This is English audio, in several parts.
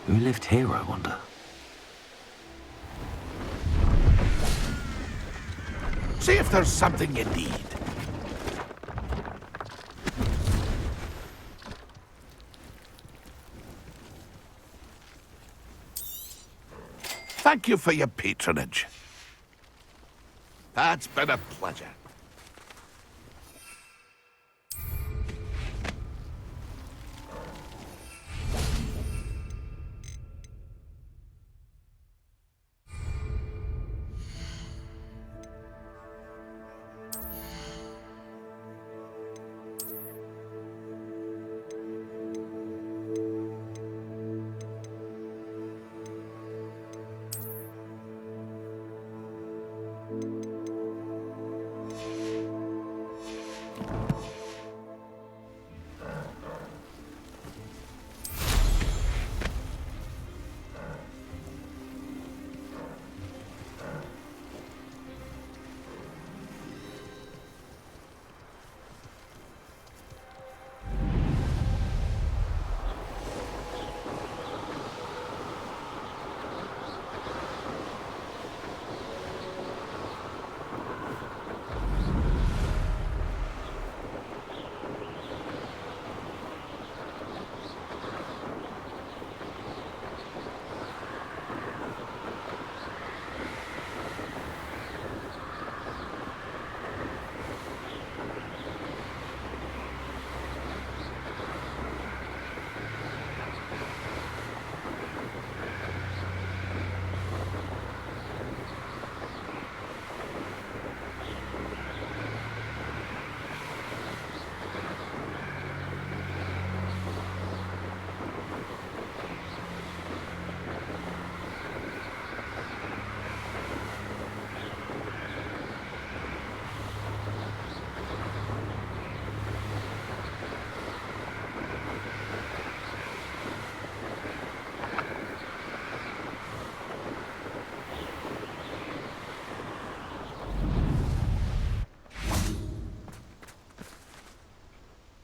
Who lived here, I wonder? See if there's something you need. Thank you for your patronage. That's been a pleasure.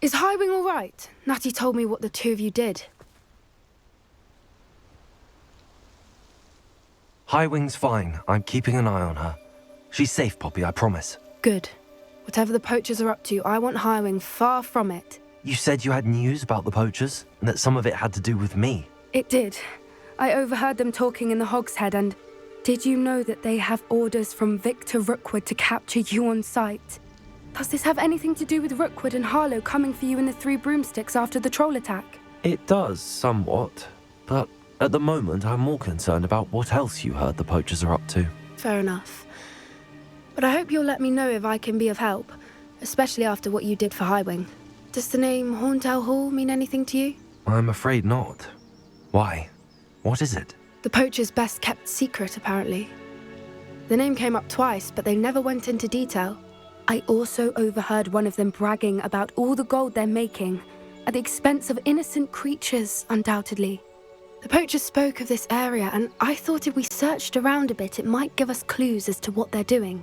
Is Highwing all right? Natty told me what the two of you did. Highwing's fine. I'm keeping an eye on her. She's safe, Poppy, I promise. Good. Whatever the poachers are up to, I want Highwing far from it. You said you had news about the poachers, and that some of it had to do with me. It did. I overheard them talking in the Hogshead, and did you know that they have orders from Victor Rookwood to capture you on sight? Does this have anything to do with Rookwood and Harlow coming for you in the Three Broomsticks after the troll attack? It does, somewhat. But at the moment, I'm more concerned about what else you heard the poachers are up to. Fair enough. But I hope you'll let me know if I can be of help, especially after what you did for Highwing. Does the name Horntail Hall mean anything to you? I'm afraid not. Why? What is it? The poachers' best kept secret, apparently. The name came up twice, but they never went into detail. I also overheard one of them bragging about all the gold they're making, at the expense of innocent creatures, undoubtedly. The poachers spoke of this area, and I thought if we searched around a bit, it might give us clues as to what they're doing.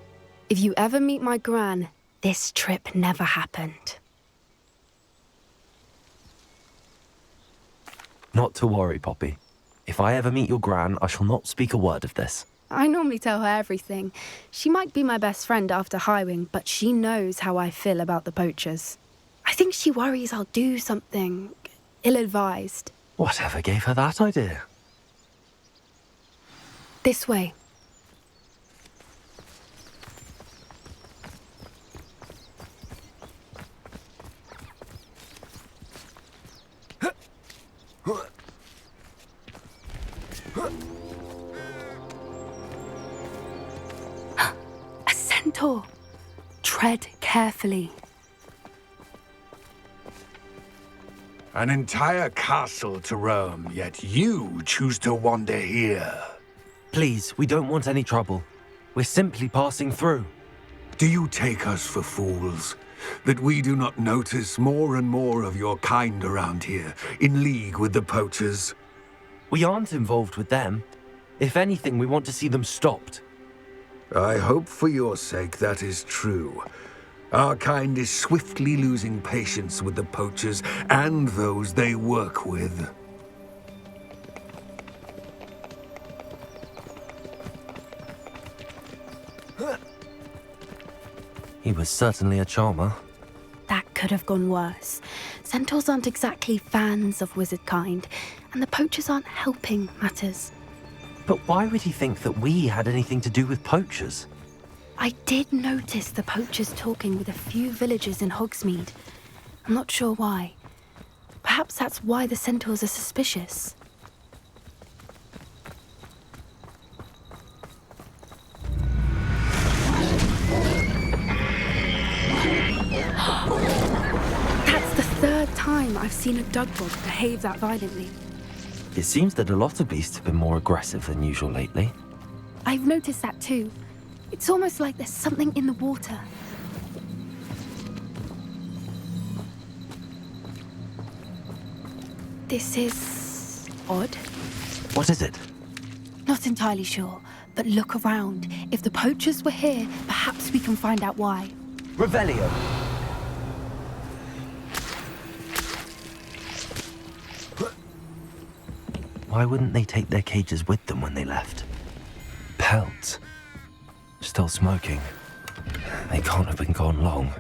If you ever meet my gran, this trip never happened. Not to worry, Poppy. If I ever meet your gran, I shall not speak a word of this. I normally tell her everything. She might be my best friend after Highwing, but she knows how I feel about the poachers. I think she worries I'll do something ill-advised. Whatever gave her that idea? This way. A centaur. Tread carefully. An entire castle to roam, yet you choose to wander here. Please, we don't want any trouble. We're simply passing through. Do you take us for fools? That we do not notice more and more of your kind around here, in league with the poachers? We aren't involved with them. If anything, we want to see them stopped. I hope for your sake that is true. Our kind is swiftly losing patience with the poachers and those they work with. He was certainly a charmer. That could have gone worse. Centaurs aren't exactly fans of wizard kind, and the poachers aren't helping matters. But why would he think that we had anything to do with poachers? I did notice the poachers talking with a few villagers in Hogsmeade. I'm not sure why. Perhaps that's why the centaurs are suspicious. That's the third time I've seen a dugbog behave that violently. It seems that a lot of beasts have been more aggressive than usual lately. I've noticed that too. It's almost like there's something in the water. This is odd. What is it? Not entirely sure, but look around. If the poachers were here, perhaps we can find out why. Revelio. Why wouldn't they take their cages with them when they left? Pelts. Still smoking. They can't have been gone long.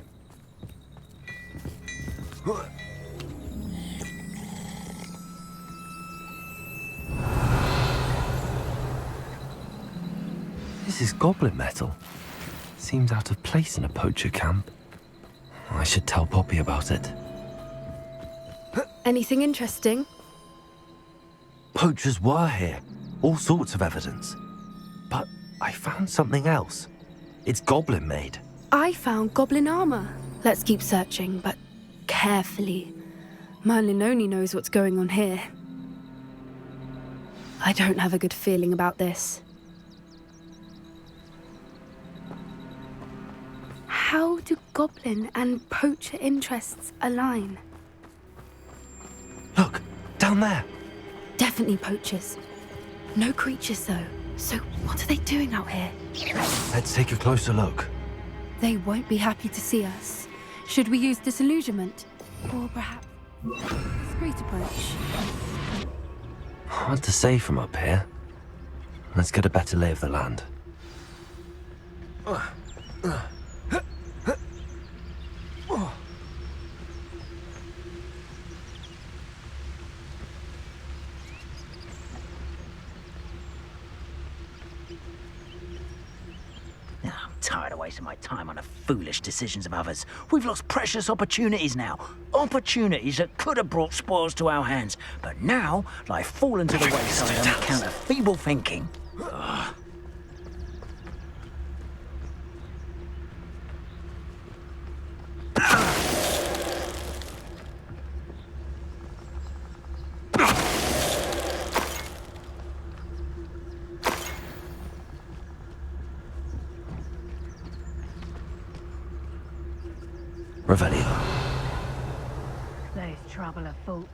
This is goblin metal. Seems out of place in a poacher camp. I should tell Poppy about it. Anything interesting? Poachers were here. All sorts of evidence. But I found something else. It's goblin made. I found goblin armor. Let's keep searching, but carefully. Merlin only knows what's going on here. I don't have a good feeling about this. How do goblin and poacher interests align? Look, down there. Definitely poachers. No creatures, though. So what are they doing out here? Let's take a closer look. They won't be happy to see us. Should we use disillusionment? Or perhaps discreet approach? Hard to say from up here. Let's get a better lay of the land. I'm tired of wasting my time on the foolish decisions of others. We've lost precious opportunities now. Opportunities that could have brought spoils to our hands, but now lie fallen to the wayside on account of feeble thinking. Revelio. There's trouble afoot.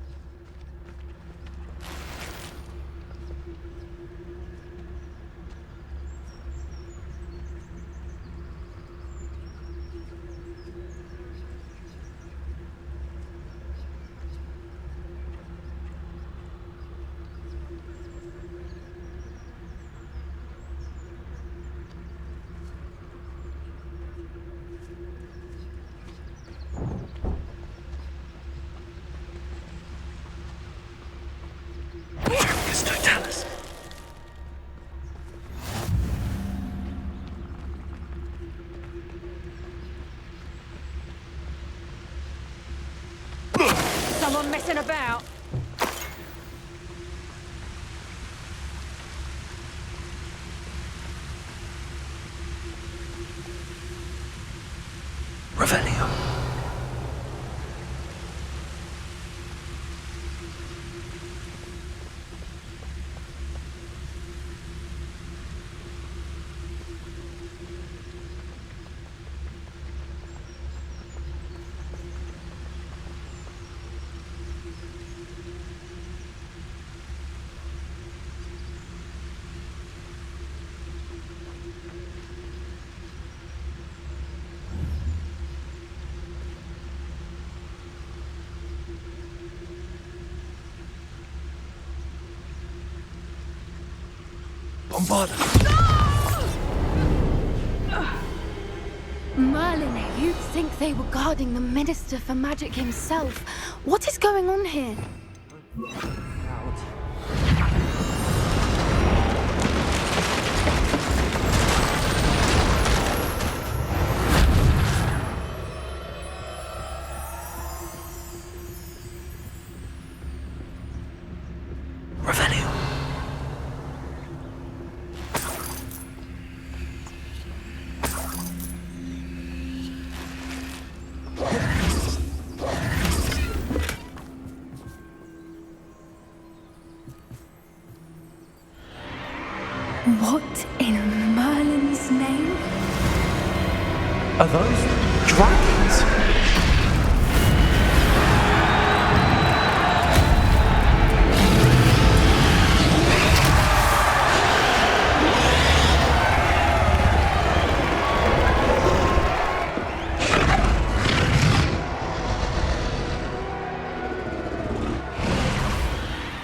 Someone messing about? Revelio. Bombarda. Merlin, you'd think they were guarding the Minister for Magic himself. What is going on here? Revelio. What in Merlin's name? Are those dragons?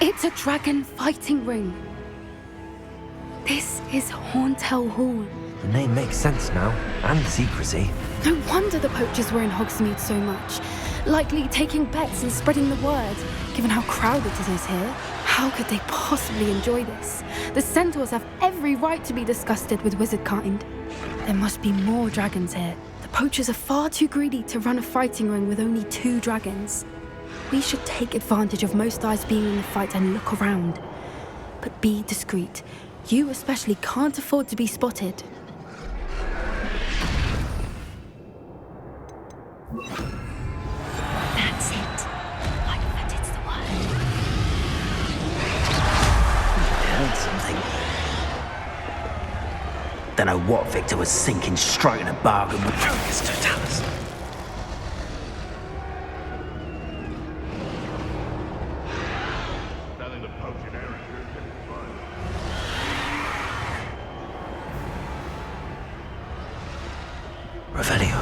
It's a dragon fighting ring. This is Hauntel Hall. The name makes sense now, and secrecy. No wonder the poachers were in Hogsmeade so much. Likely taking bets and spreading the word, given how crowded it is here. How could they possibly enjoy this? The centaurs have every right to be disgusted with wizard kind. There must be more dragons here. The poachers are far too greedy to run a fighting ring with only 2 dragons. We should take advantage of most eyes being in the fight and look around. But be discreet. You especially can't afford to be spotted. That's it. Like that it's the word. I heard something. Don't know what Victor was sinking, striking a bargain with Focus Totalis. Revelio.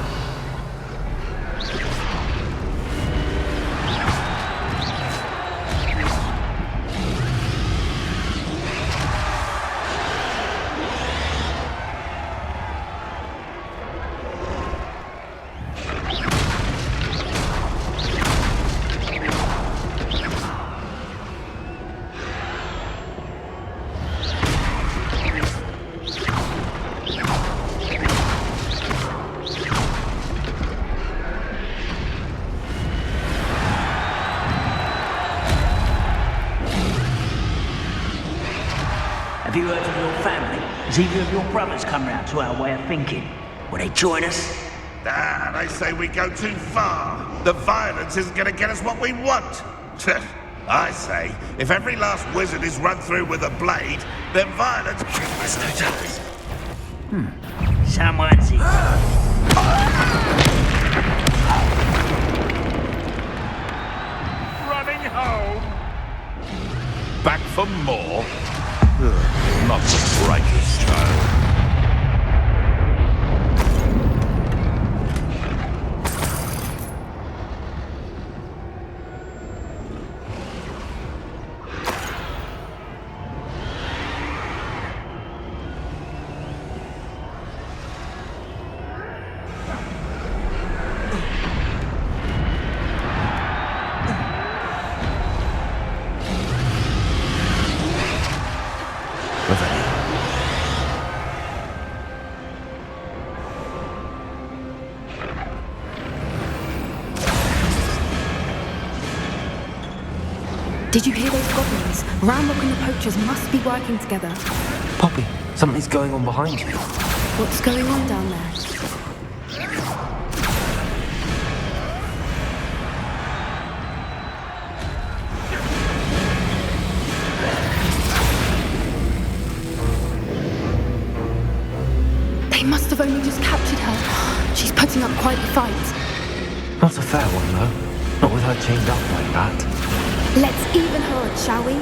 Have you heard of your family? Has either of your brothers come round to our way of thinking? Will they join us? Ah, they say we go too far. The violence isn't going to get us what we want. I say, if every last wizard is run through with a blade, then violence... Someone's here. Running home. Back for more? Ugh, not the brightest child. Did you hear those goblins? Ramrock and the poachers must be working together. Poppy, something's going on behind you. What's going on down there? They must have only just captured her. She's putting up quite the fight. Not a fair one, though. Not with her chained up like that. Let's even her odds, shall we?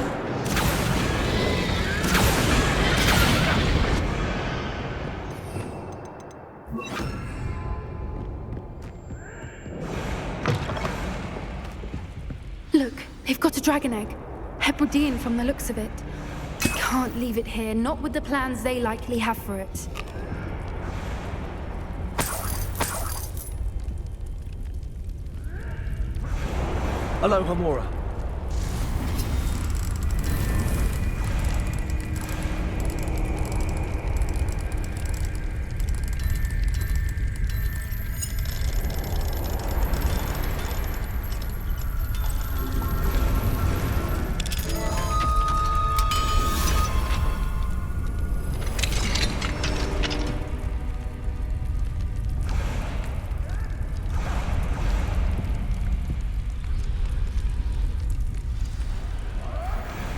Look, they've got a dragon egg. Hebridean from the looks of it. We can't leave it here, not with the plans they likely have for it. Aloha Mora.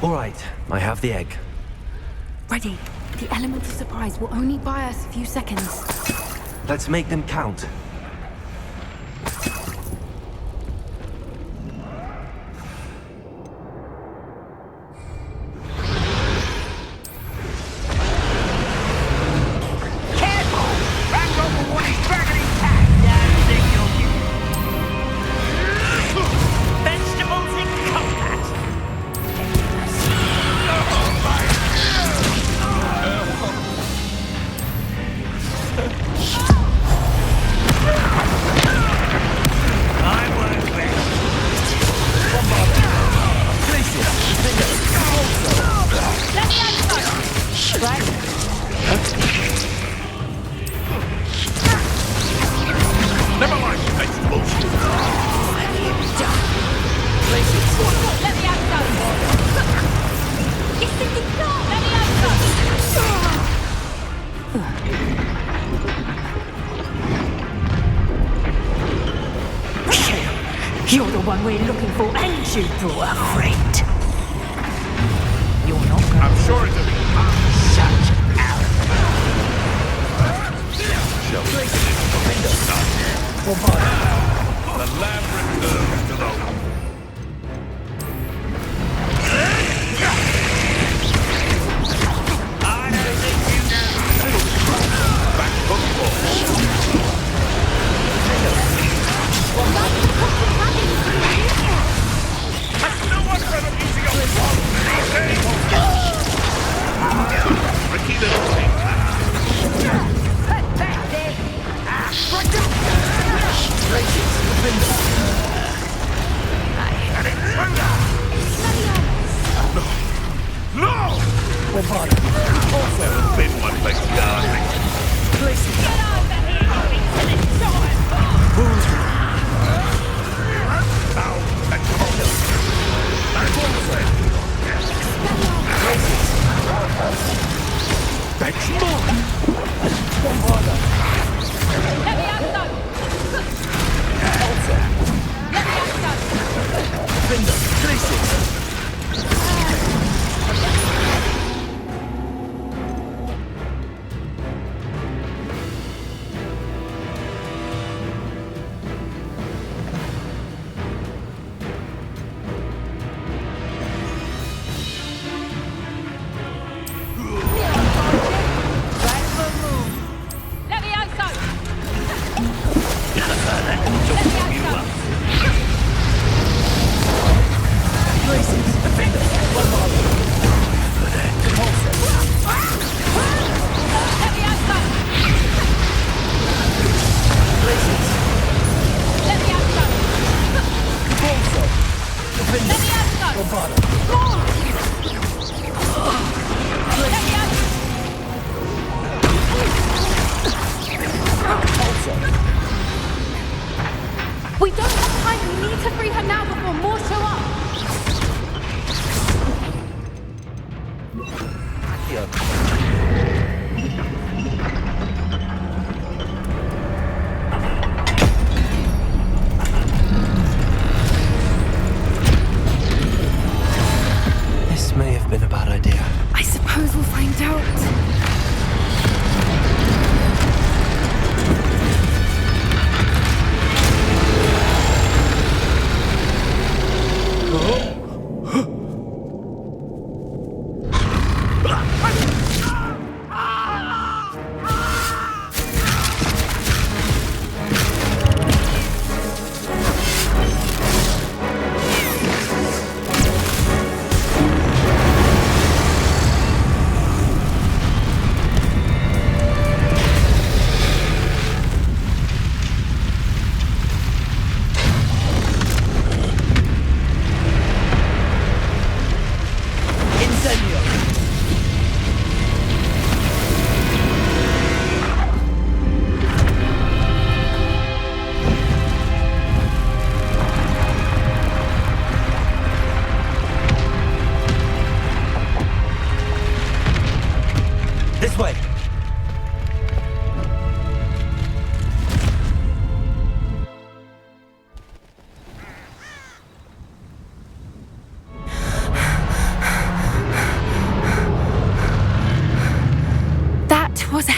All right, I have the egg. Ready. The element of surprise will only buy us a few seconds. Let's make them count. You're the one we're looking for, and you brought a friend. You're not going. I'm sure it'll be Such arrogance. the lamb returns to the I know that you know. Back football. Has no one heard of using a wand these days? Tricky little thing. Back there. An intruder! No! There has been one for gardening. Get over here, you giant. Now, and come on. That's more! Let me out, son. Let me out, son. Defender, places! Let me out, son. We don't have time. We need to free her now before more show up. This may have been a bad idea. I suppose we'll find out. Oh.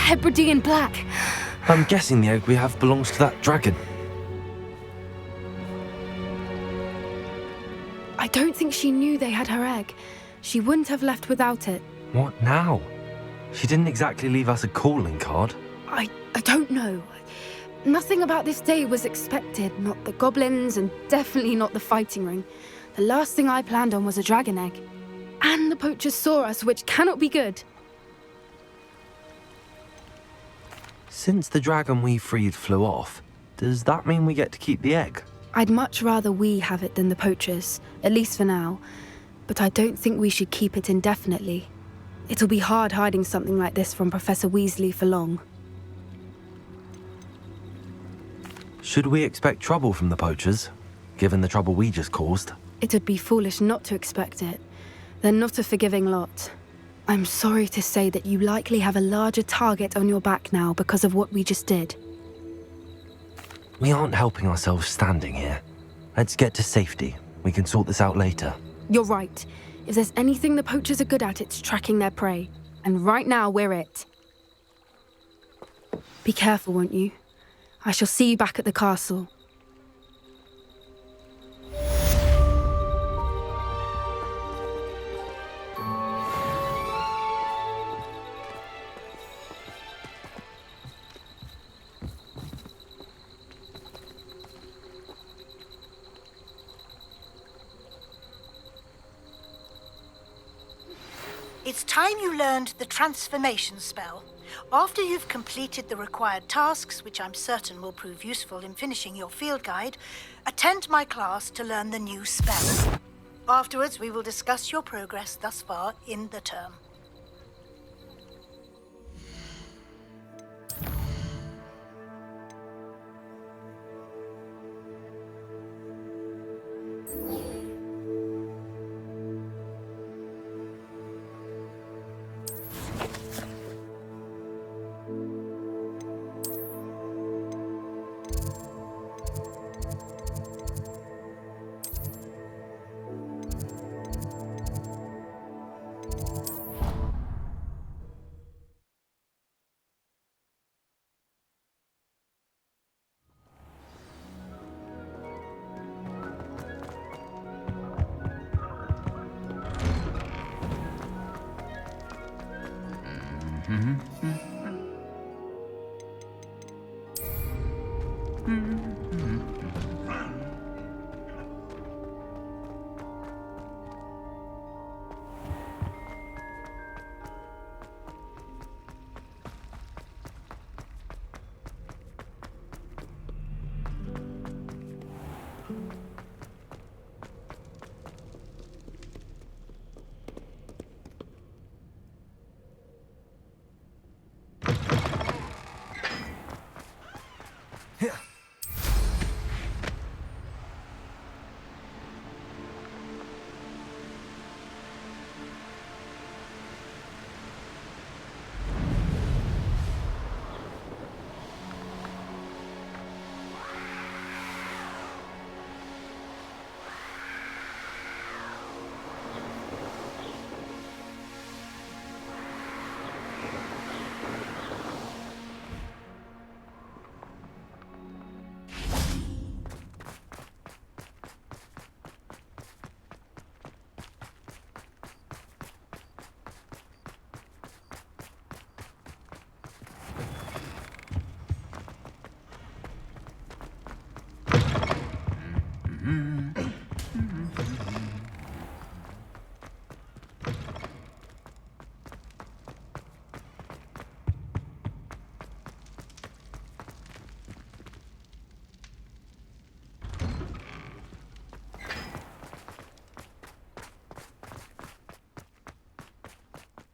Hebridean black. I'm guessing the egg we have belongs to that dragon. I don't think she knew they had her egg. She wouldn't have left without it. What now? She didn't exactly leave us a calling card. I don't know. Nothing about this day was expected. Not the goblins, and definitely not the fighting ring. The last thing I planned on was a dragon egg. And the poachers saw us, which cannot be good. Since the dragon we freed flew off, does that mean we get to keep the egg? I'd much rather we have it than the poachers, at least for now. But I don't think we should keep it indefinitely. It'll be hard hiding something like this from Professor Weasley for long. Should we expect trouble from the poachers, given the trouble we just caused? It would be foolish not to expect it. They're not a forgiving lot. I'm sorry to say that you likely have a larger target on your back now because of what we just did. We aren't helping ourselves standing here. Let's get to safety. We can sort this out later. You're right. If there's anything the poachers are good at, it's tracking their prey. And right now, we're it. Be careful, won't you? I shall see you back at the castle. It's time you learned the transformation spell. After you've completed the required tasks, which I'm certain will prove useful in finishing your field guide, attend my class to learn the new spell. Afterwards, we will discuss your progress thus far in the term.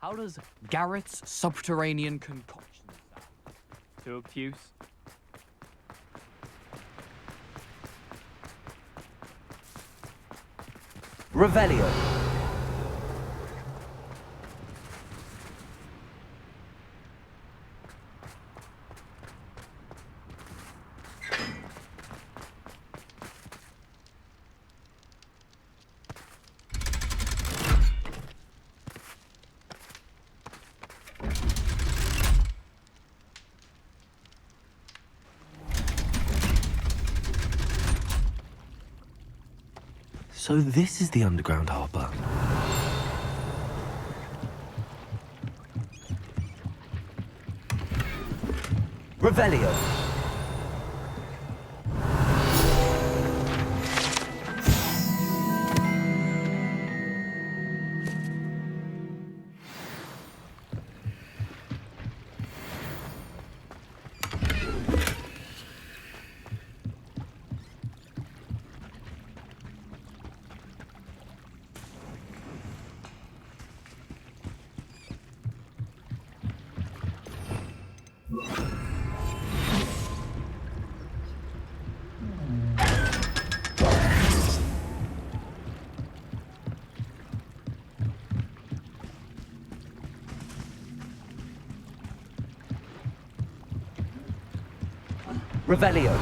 How does Garrett's subterranean concoction sound? Too obtuse? Revelio. So this is the underground harbour. Revelio. Revelio.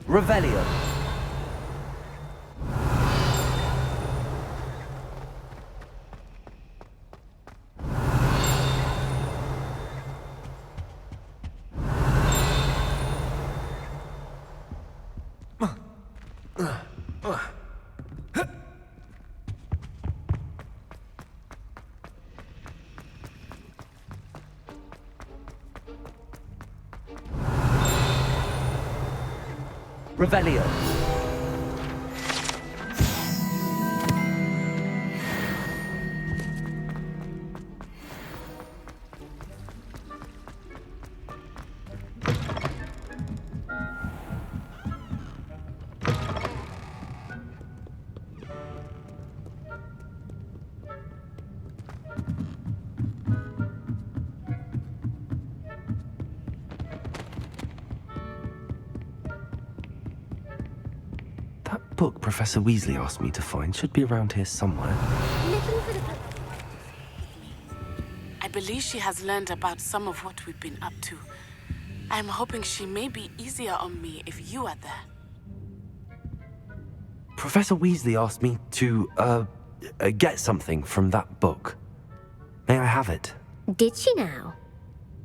Revelio. Revelio. That book Professor Weasley asked me to find should be around here somewhere. I believe she has learned about some of what we've been up to. I am hoping she may be easier on me if you are there. Professor Weasley asked me to, get something from that book. May I have it? Did she now?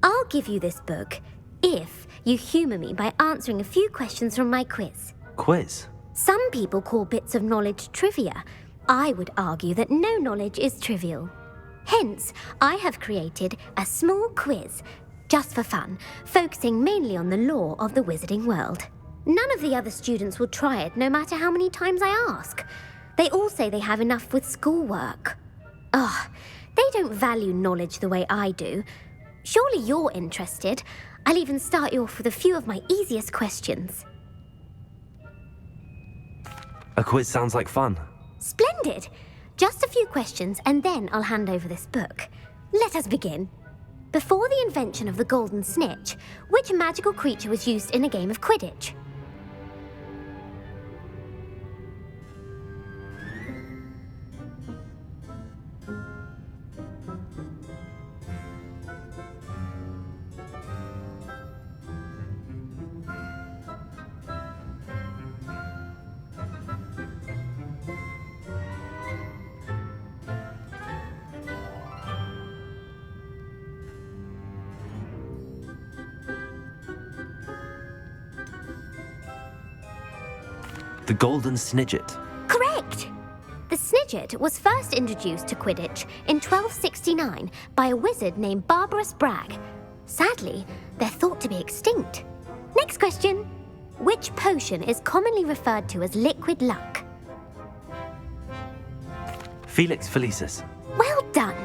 I'll give you this book if you humour me by answering a few questions from my quiz. Quiz? Some people call bits of knowledge trivia. I would argue that no knowledge is trivial. Hence, I have created a small quiz, just for fun, focusing mainly on the lore of the wizarding world. None of the other students will try it, no matter how many times I ask. They all say they have enough with schoolwork. Ugh, they don't value knowledge the way I do. Surely you're interested. I'll even start you off with a few of my easiest questions. A quiz sounds like fun. Splendid! Just a few questions and then I'll hand over this book. Let us begin. Before the invention of the golden snitch, which magical creature was used in a game of Quidditch? The Golden Snidget. Correct! The Snidget was first introduced to Quidditch in 1269 by a wizard named Barbarous Bragg. Sadly, they're thought to be extinct. Next question. Which potion is commonly referred to as liquid luck? Felix Felicis. Well done.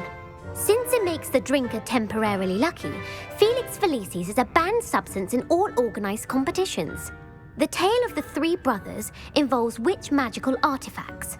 Since it makes the drinker temporarily lucky, Felix Felicis is a banned substance in all organised competitions. The tale of the three brothers involves witch magical artifacts.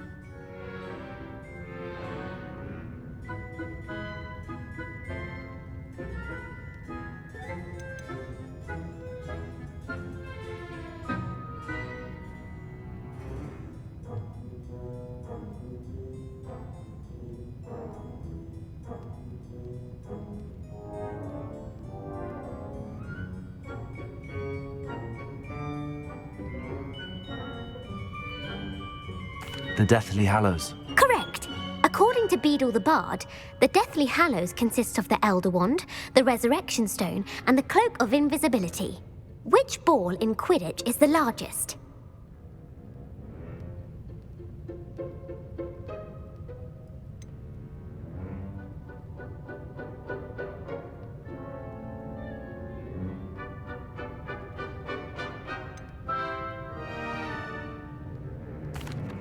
The Deathly Hallows. Correct. According to Beadle the Bard, the Deathly Hallows consists of the Elder Wand, the Resurrection Stone, and the Cloak of Invisibility. Which ball in Quidditch is the largest?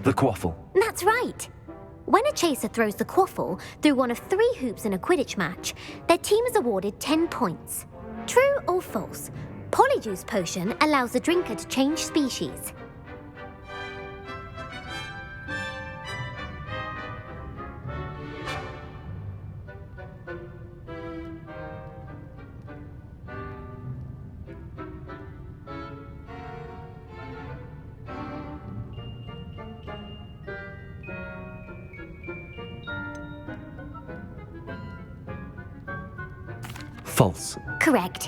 The Quaffle. That's right. When a chaser throws the quaffle through one of 3 hoops in a Quidditch match, their team is awarded 10 points. True or false? Polyjuice Potion allows the drinker to change species. False. Correct.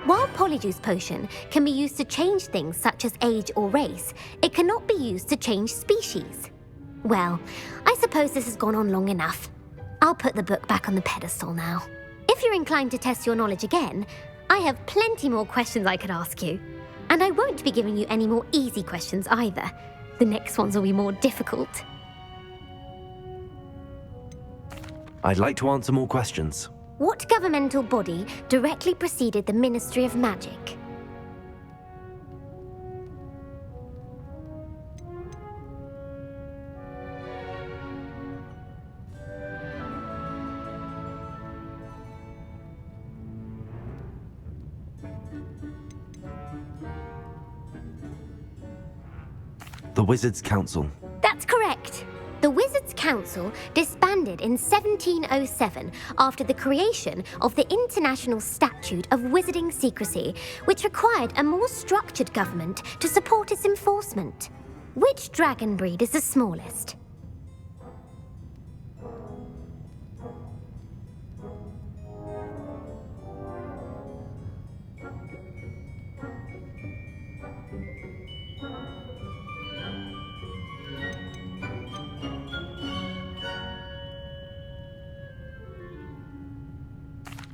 While Polyjuice Potion can be used to change things such as age or race, it cannot be used to change species. Well, I suppose this has gone on long enough. I'll put the book back on the pedestal now. If you're inclined to test your knowledge again, I have plenty more questions I could ask you. And I won't be giving you any more easy questions either. The next ones will be more difficult. I'd like to answer more questions. What governmental body directly preceded the Ministry of Magic? The Wizards' Council. That's correct. The Wizards' Council disbanded in 1707 after the creation of the International Statute of Wizarding Secrecy, which required a more structured government to support its enforcement. Which dragon breed is the smallest?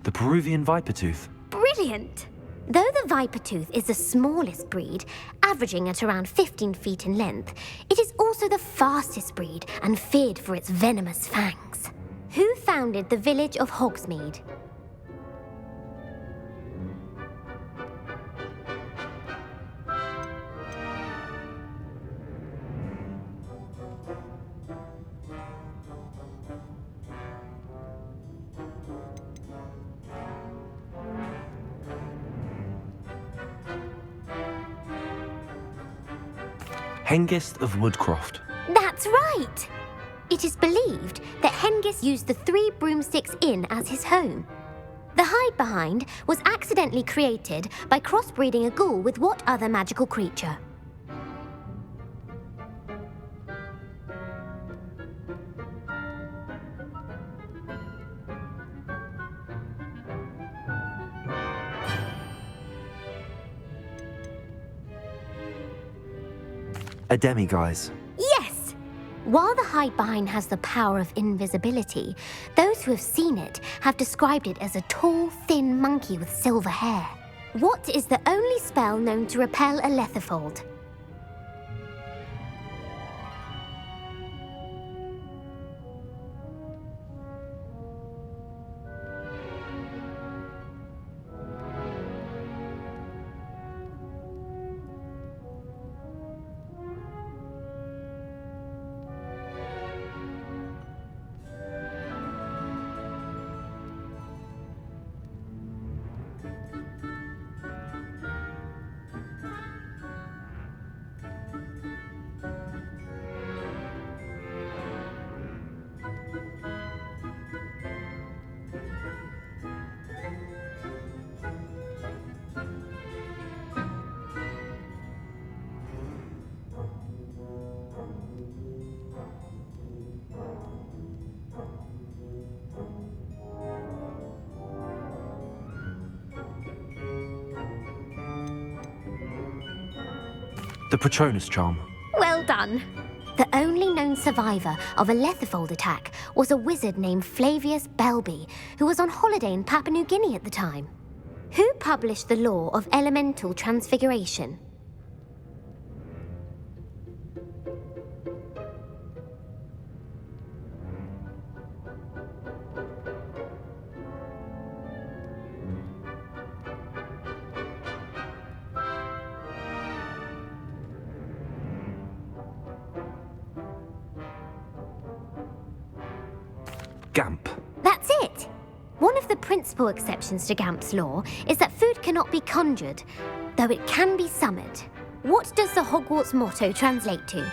The Peruvian Vipertooth. Brilliant! Though the Vipertooth is the smallest breed, averaging at around 15 feet in length, it is also the fastest breed and feared for its venomous fangs. Who founded the village of Hogsmeade? Hengist of Woodcroft. That's right! It is believed that Hengist used the 3 Broomsticks Inn as his home. The hide-behind was accidentally created by crossbreeding a ghoul with what other magical creature? A demiguise. Yes! While the hide-behind has the power of invisibility, those who have seen it have described it as a tall, thin monkey with silver hair. What is the only spell known to repel a letherfold? The Patronus charm. Well done. The only known survivor of a Lethifold attack was a wizard named Flavius Belby, who was on holiday in Papua New Guinea at the time. Who published the law of elemental transfiguration? Gamp. That's it! One of the principal exceptions to Gamp's law is that food cannot be conjured, though it can be summoned. What does the Hogwarts motto translate to?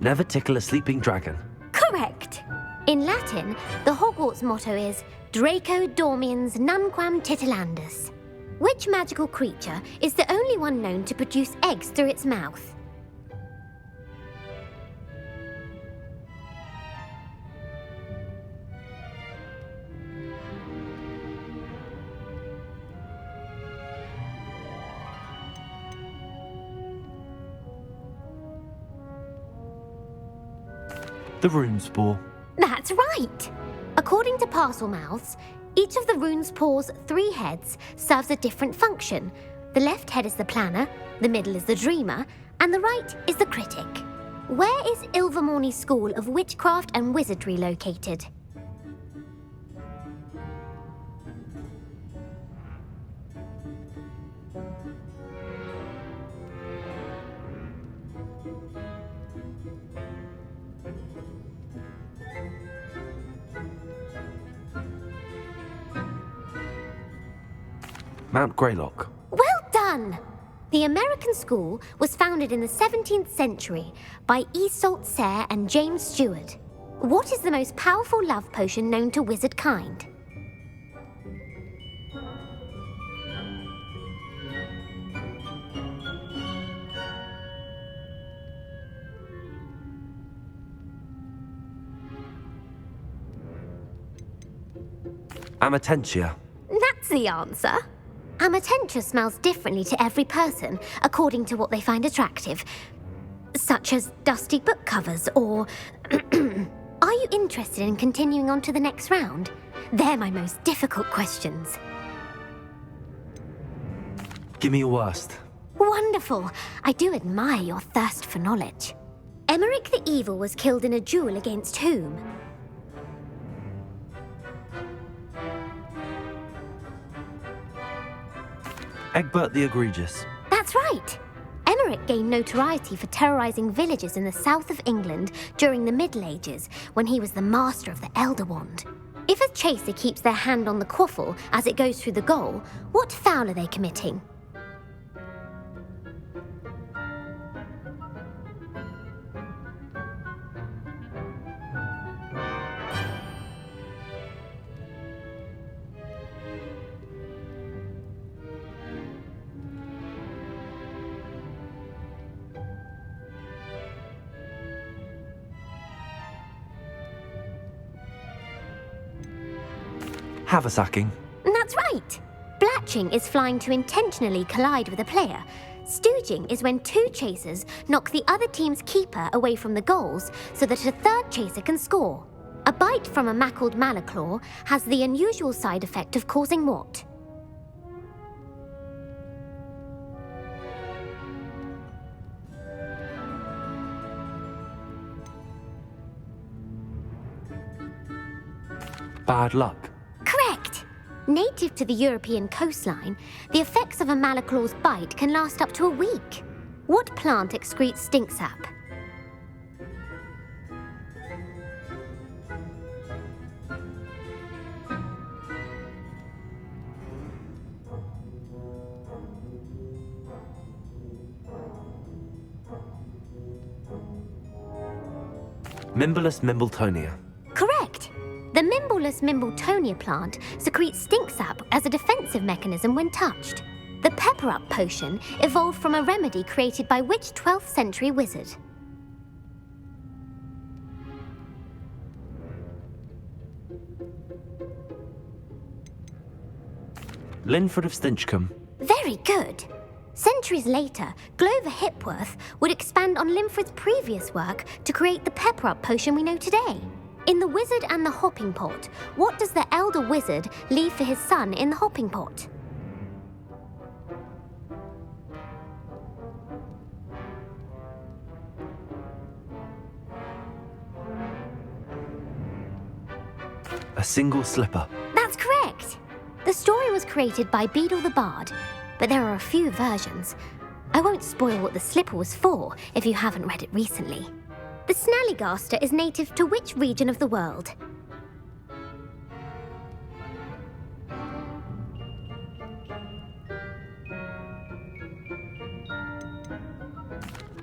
Never tickle a sleeping dragon. Correct! In Latin, the Hogwarts motto is Draco Dormiens Nunquam Titilandus. Which magical creature is the only one known to produce eggs through its mouth? The rune spore. That's right! According to Parselmouths, each of the rune's paws' 3 heads serves a different function. The left head is the planner, the middle is the dreamer, and the right is the critic. Where is Ilvermorny's School of Witchcraft and Wizardry located? Mount Greylock. Well done! The American school was founded in the 17th century by Iseult Sayre and James Stewart. What is the most powerful love potion known to wizard kind? Amatentia. That's the answer. Amatentia smells differently to every person, according to what they find attractive, such as dusty book covers or... Are you interested in continuing on to the next round? They're my most difficult questions. Give me your worst. Wonderful. I do admire your thirst for knowledge. Emeric the Evil was killed in a duel against whom? Egbert the Egregious. That's right. Emeric gained notoriety for terrorizing villages in the south of England during the Middle Ages, when he was the master of the Elder Wand. If a chaser keeps their hand on the quaffle as it goes through the goal, what foul are they committing? Haversacking. That's right. Blatching is flying to intentionally collide with a player. Stooging is when 2 chasers knock the other team's keeper away from the goals so that a third chaser can score. A bite from a mackled malaclaw has the unusual side effect of causing what? Bad luck. Correct! Native to the European coastline, the effects of a malaclaw's bite can last up to a week. What plant excretes stink sap? Mimblus Mimbletonia. Correct! The Mimblus Mimbletonia plant secretes stink sap as a defensive mechanism when touched. The pepper-up potion evolved from a remedy created by which 12th century wizard? Linford of Stinchcombe. Very good. Centuries later, Glover Hipworth would expand on Linford's previous work to create the pepper-up potion we know today. In The Wizard and the Hopping Pot, what does the elder wizard leave for his son in the hopping pot? A single slipper. That's correct. The story was created by Beadle the Bard, but there are a few versions. I won't spoil what the slipper was for if you haven't read it recently. The Snallygaster is native to which region of the world?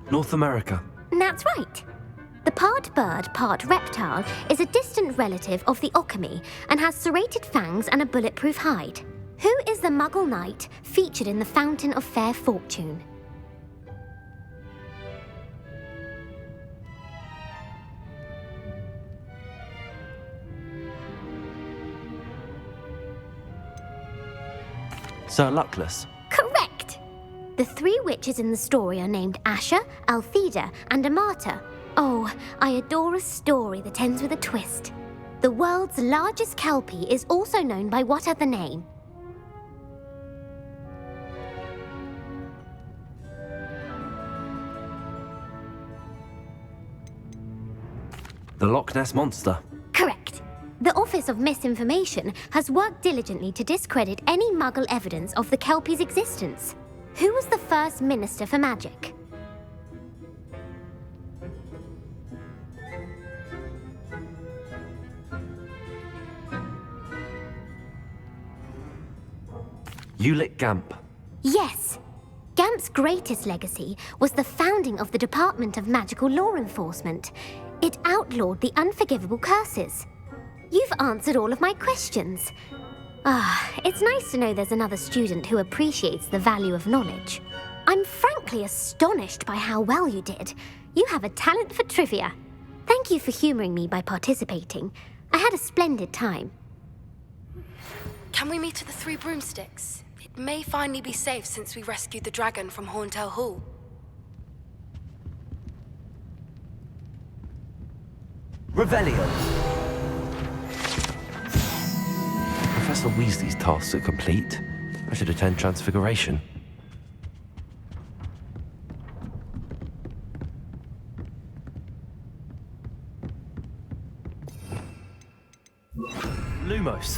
North America. That's right. The part bird, part reptile is a distant relative of the Occamy and has serrated fangs and a bulletproof hide. Who is the Muggle knight featured in the Fountain of Fair Fortune? Sir Luckless. Correct! The three witches in the story are named Asher, Altheda, and Amata. Oh, I adore a story that ends with a twist. The world's largest kelpie is also known by what other name? The Loch Ness Monster. Correct. The Office of Misinformation has worked diligently to discredit any Muggle evidence of the kelpie's existence. Who was the first Minister for Magic? Ulick Gamp. Yes. Gamp's greatest legacy was the founding of the Department of Magical Law Enforcement. It outlawed the unforgivable curses. You've answered all of my questions. It's nice to know there's another student who appreciates the value of knowledge. I'm frankly astonished by how well you did. You have a talent for trivia. Thank you for humouring me by participating. I had a splendid time. Can we meet at the Three Broomsticks? It may finally be safe since we rescued the dragon from Horntail Hall. Revelio. Professor Weasley's tasks are complete. I should attend Transfiguration. Lumos.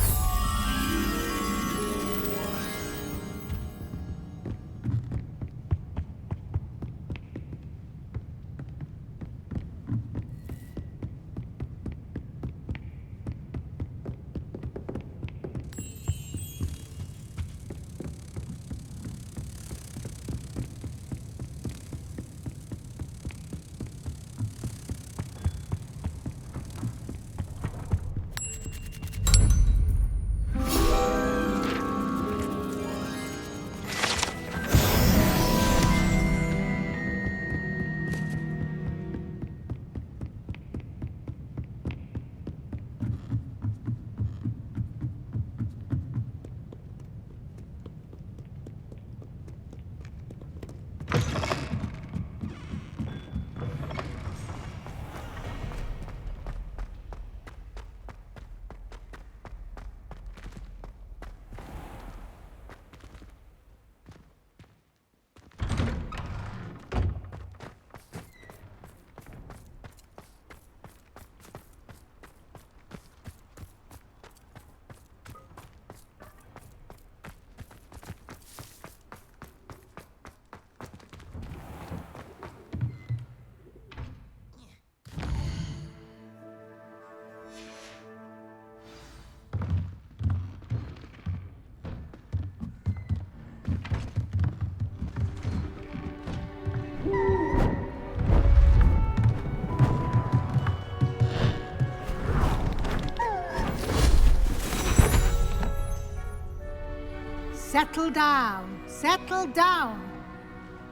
settle down, settle down.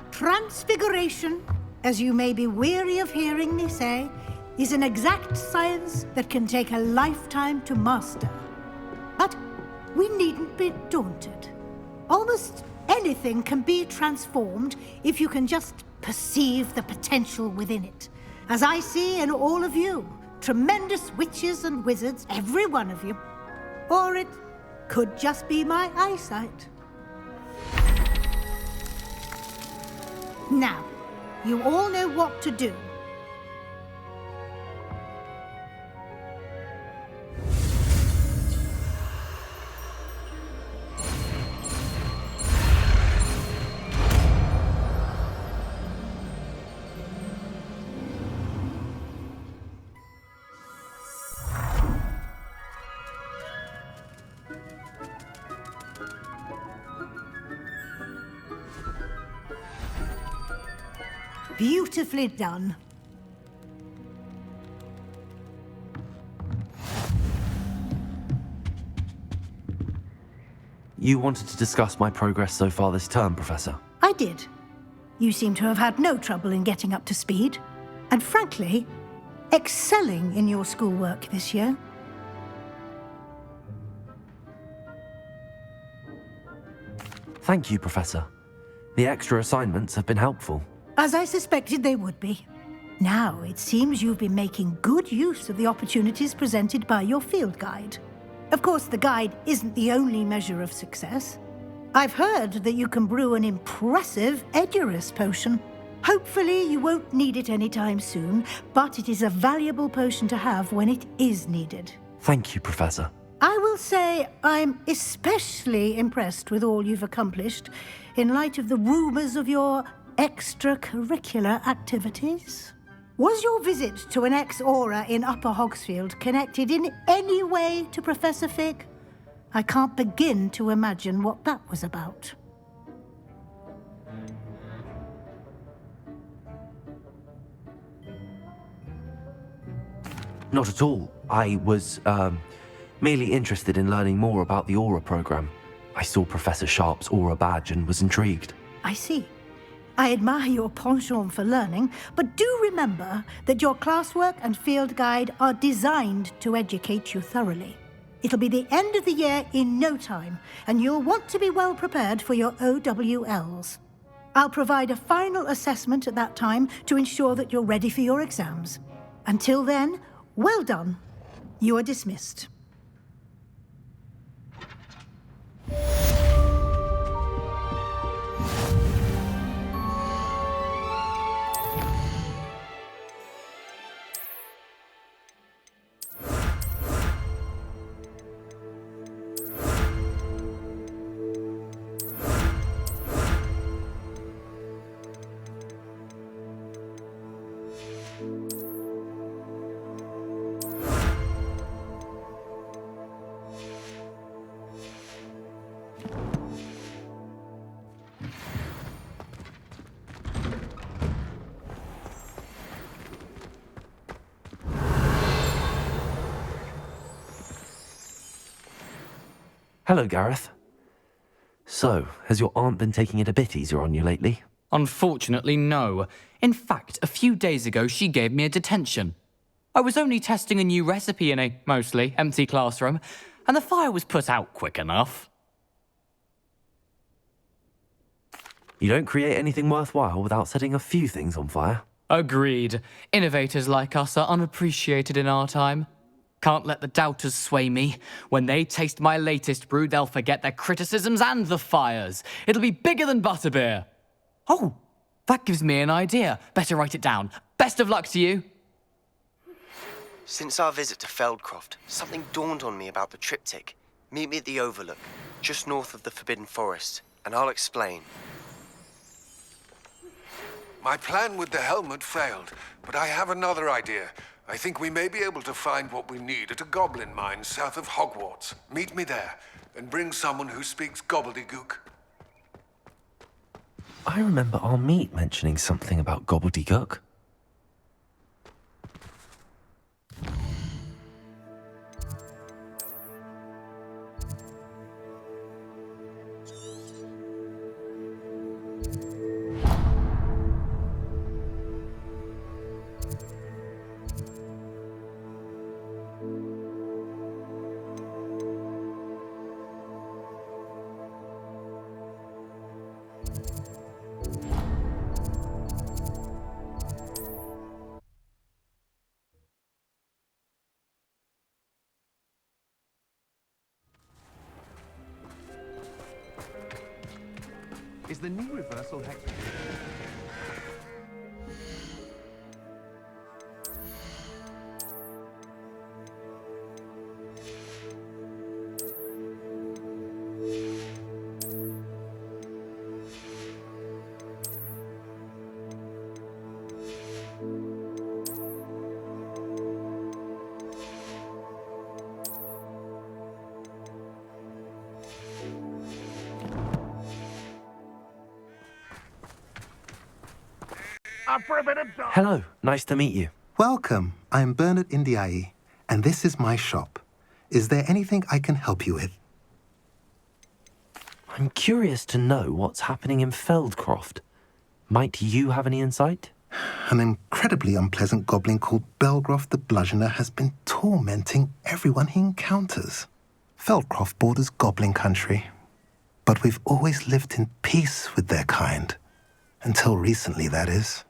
Transfiguration, as you may be weary of hearing me say, is an exact science that can take a lifetime to master. But we needn't be daunted. Almost anything can be transformed if you can just perceive the potential within it. As I see in all of you, tremendous witches and wizards, every one of you. Or it could just be my eyesight. Now, you all know what to do. Beautifully done. You wanted to discuss my progress so far this term, Professor? I did. You seem to have had no trouble in getting up to speed. And frankly, excelling in your schoolwork this year. Thank you, Professor. The extra assignments have been helpful. As I suspected they would be. Now, it seems you've been making good use of the opportunities presented by your field guide. Of course, the guide isn't the only measure of success. I've heard that you can brew an impressive Edurus potion. Hopefully, you won't need it anytime soon, but it is a valuable potion to have when it is needed. Thank you, Professor. I will say I'm especially impressed with all you've accomplished in light of the rumors of your extracurricular activities. Was your visit to an ex-aura in Upper Hogsfield connected in any way to Professor Fig? I can't begin to imagine what that was about. Not at all. I was, merely interested in learning more about the Aura program. I saw Professor Sharp's Aura badge and was intrigued. I see. I admire your penchant for learning, but do remember that your classwork and field guide are designed to educate you thoroughly. It'll be the end of the year in no time, and you'll want to be well prepared for your OWLs. I'll provide a final assessment at that time to ensure that you're ready for your exams. Until then, well done. You are dismissed. Hello, Gareth. So, has your aunt been taking it a bit easier on you lately? Unfortunately, no. In fact, a few days ago, she gave me a detention. I was only testing a new recipe in a mostly empty classroom, and the fire was put out quick enough. You don't create anything worthwhile without setting a few things on fire. Agreed. Innovators like us are unappreciated in our time. Can't let the doubters sway me. When they taste my latest brew, they'll forget their criticisms and the fires. It'll be bigger than butterbeer. Oh, that gives me an idea. Better write it down. Best of luck to you. Since our visit to Feldcroft, something dawned on me about the triptych. Meet me at the Overlook, just north of the Forbidden Forest, and I'll explain. My plan with the helmet failed, but I have another idea. I think we may be able to find what we need at a goblin mine south of Hogwarts. Meet me there, and bring someone who speaks gobbledygook. I remember our meet mentioning something about gobbledygook. is the new reversal hex. Hello, nice to meet you. Welcome. I'm Bernard Indiai, and this is my shop. Is there anything I can help you with? I'm curious to know what's happening in Feldcroft. Might you have any insight? An incredibly unpleasant goblin called Belgroth the Bludgeoner has been tormenting everyone he encounters. Feldcroft borders goblin country, but we've always lived in peace with their kind. Until recently, that is.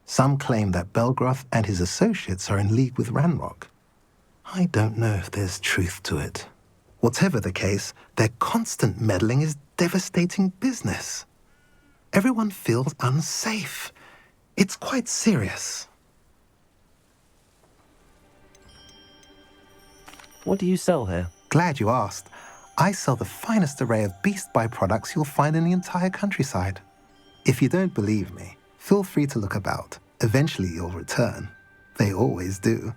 Some claim that Belgroth and his associates are in league with Ranrock. I don't know if there's truth to it. Whatever the case, their constant meddling is devastating business. Everyone feels unsafe. It's quite serious. What do you sell here? Glad you asked. I sell the finest array of beast byproducts you'll find in the entire countryside. If you don't believe me, feel free to look about. Eventually you'll return. They always do.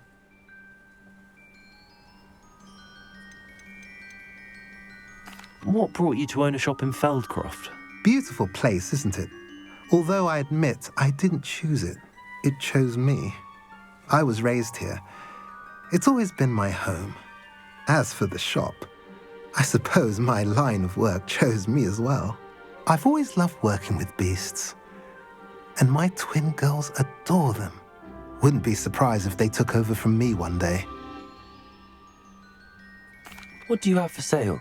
What brought you to own a shop in Feldcroft? Beautiful place, isn't it? Although I admit I didn't choose it. It chose me. I was raised here. It's always been my home. As for the shop, I suppose my line of work chose me as well. I've always loved working with beasts. And my twin girls adore them. Wouldn't be surprised if they took over from me one day. What do you have for sale?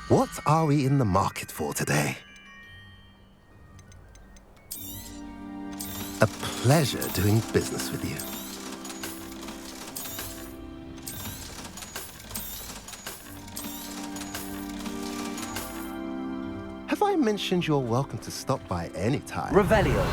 What are we in the market for today? A pleasure doing business with you. Have I mentioned you're welcome to stop by any time? Revelio.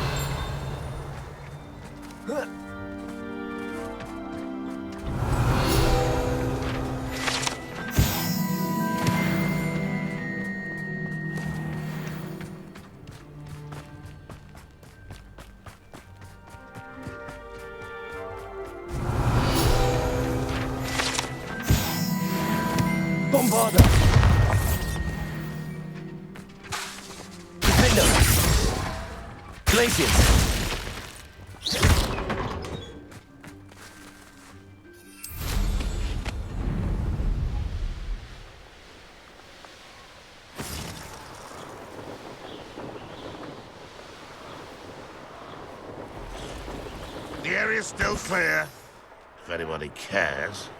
Bombarda. Glaciers! The area's still clear, if anybody cares.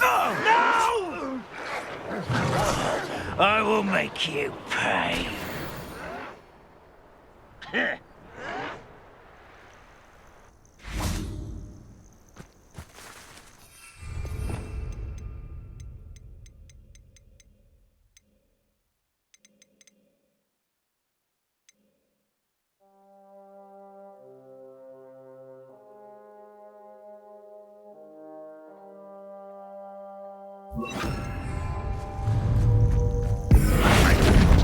No! I will make you pay.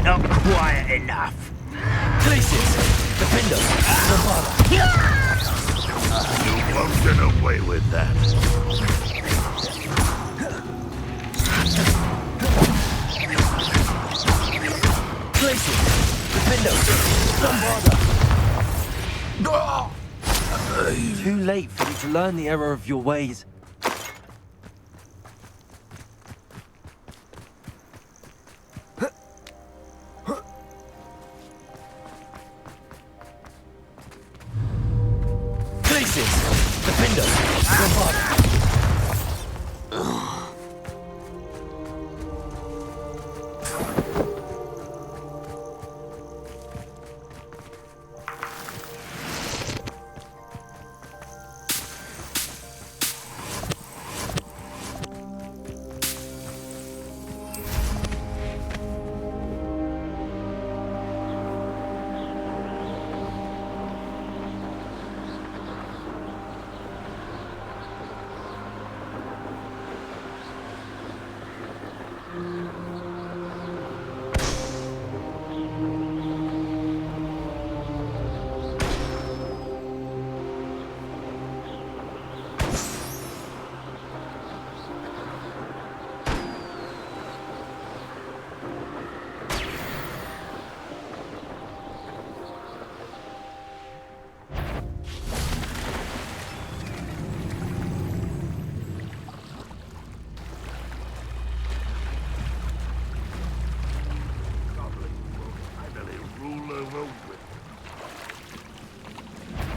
Not quiet enough. Glaciers! Defender! You won't get away with that. Glaciers! Defender! Too late for you to learn the error of your ways.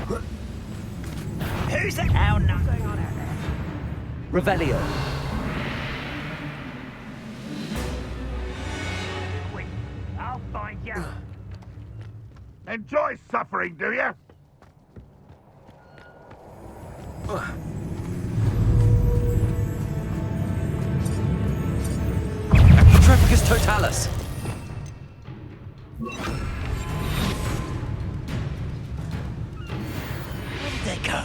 Who's that? How nothing on out there? Revelio. I'll find you. Enjoy suffering, do you? Trepicus totalis. Where did they go?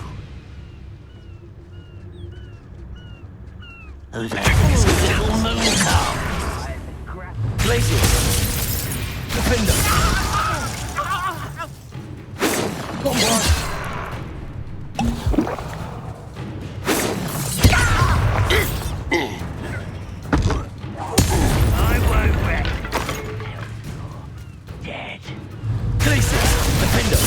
Who's that? Little moon come. Glacius. Defender. Bombard. I won't wreck. Dead. Glacius. Defender.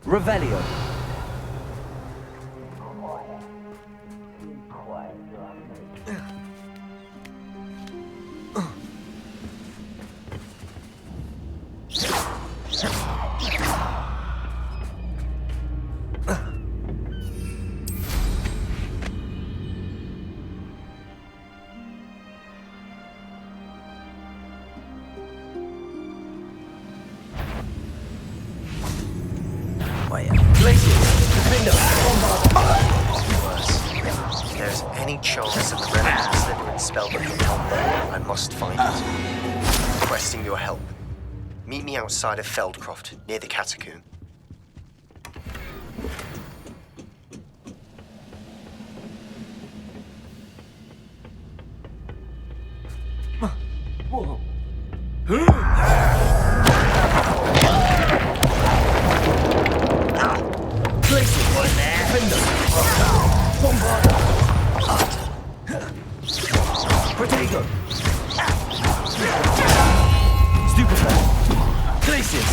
Revelio. If there's any chance of the relic of Slytherin's spellbook can help there, I must find it. Requesting your help. Meet me outside of Feldcroft, near the catacomb. Whoa. Protego! Stupefy! Glacius!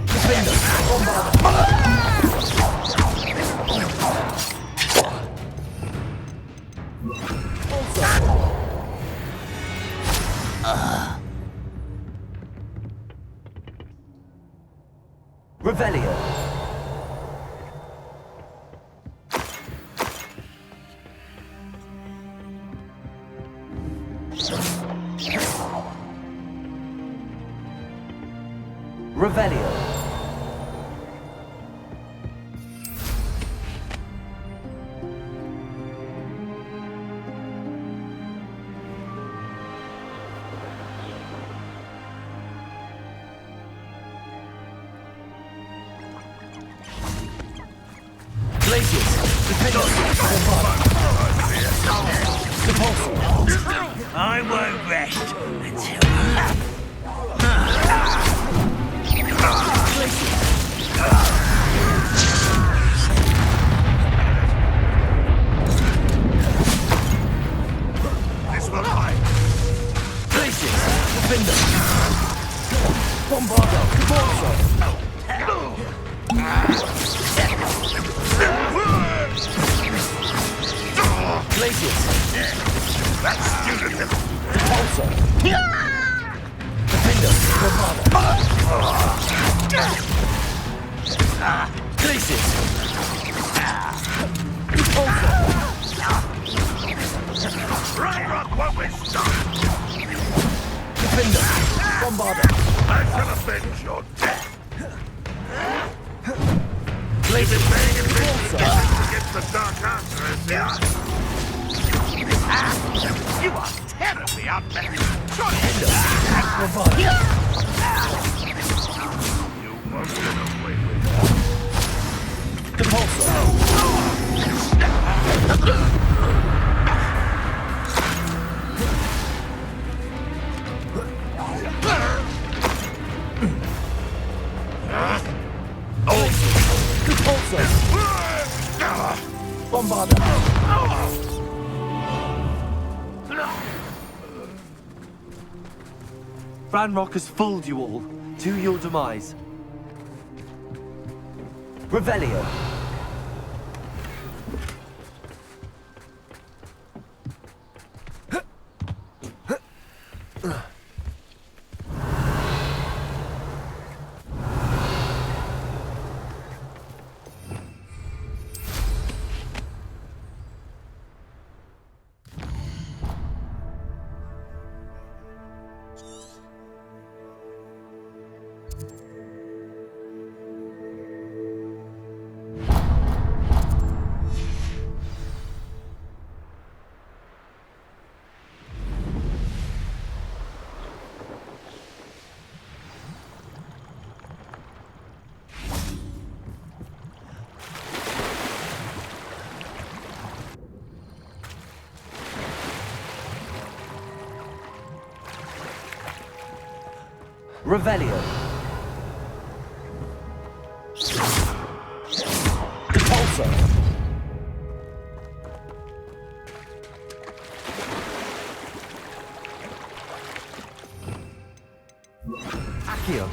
Defender! Bombarder! Revelio! Revelio. Glacius. I won't rest until... This will hide. Glacius. Defender. Bombardo. Caborso. Glacius. That's stupid. Repulsor. Defender. Bombardo. Glacius. Repulsor. Right rock won't we stop? Defender. Bombardo. I shall avenge your death. You've been paying attention against the dark answers, yeah? You are terribly outmatched. Bombardo. You won't get away with it. Repulsor. Bombardo. Ranrock has fooled you all to your demise. Revelio. Revelio. Repulsor. Accio.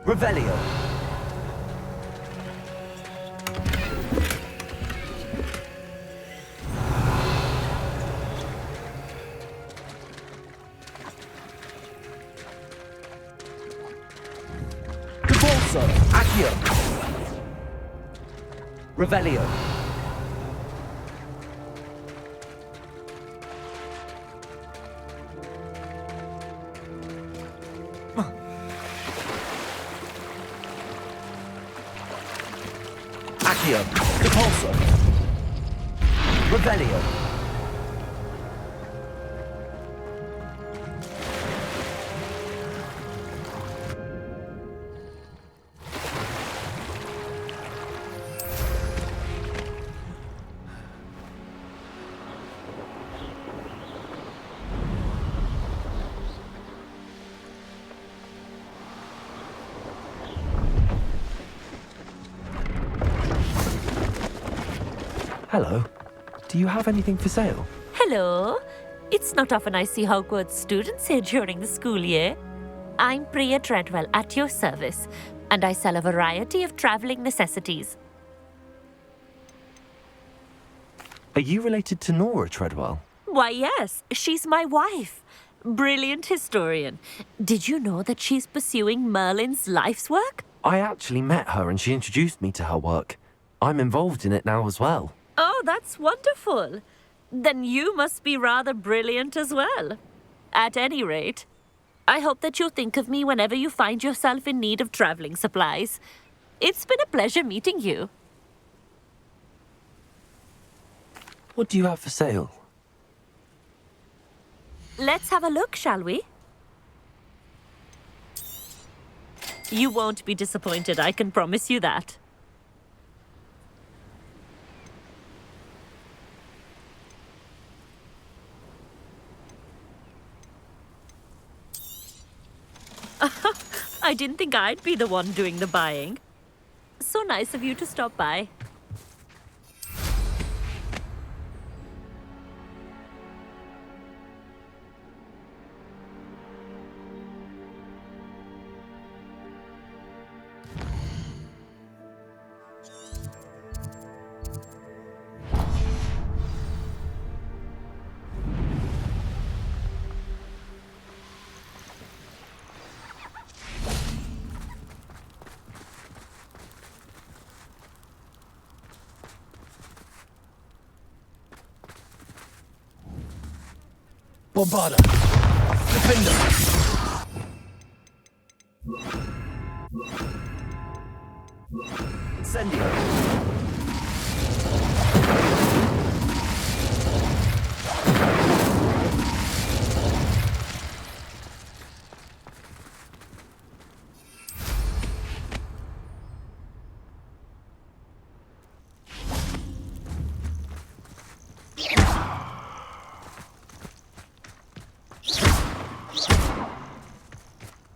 Revelio. Repulsor. Accio. Revelio. Accio. Repulsor. Revelio. Hello. Do you have anything for sale? Hello. It's not often I see Hogwarts students here during the school year. I'm Priya Treadwell at your service, and I sell a variety of traveling necessities. Are you related to Nora Treadwell? Why, yes. She's my wife. Brilliant historian. Did you know that she's pursuing Merlin's life's work? I actually met her and she introduced me to her work. I'm involved in it now as well. Oh, that's wonderful. Then you must be rather brilliant as well. At any rate, I hope that you'll think of me whenever you find yourself in need of traveling supplies. It's been a pleasure meeting you. What do you have for sale? Let's have a look, shall we? You won't be disappointed, I can promise you that. I didn't think I'd be the one doing the buying. So nice of you to stop by. Bombarda! Defender! Incendio!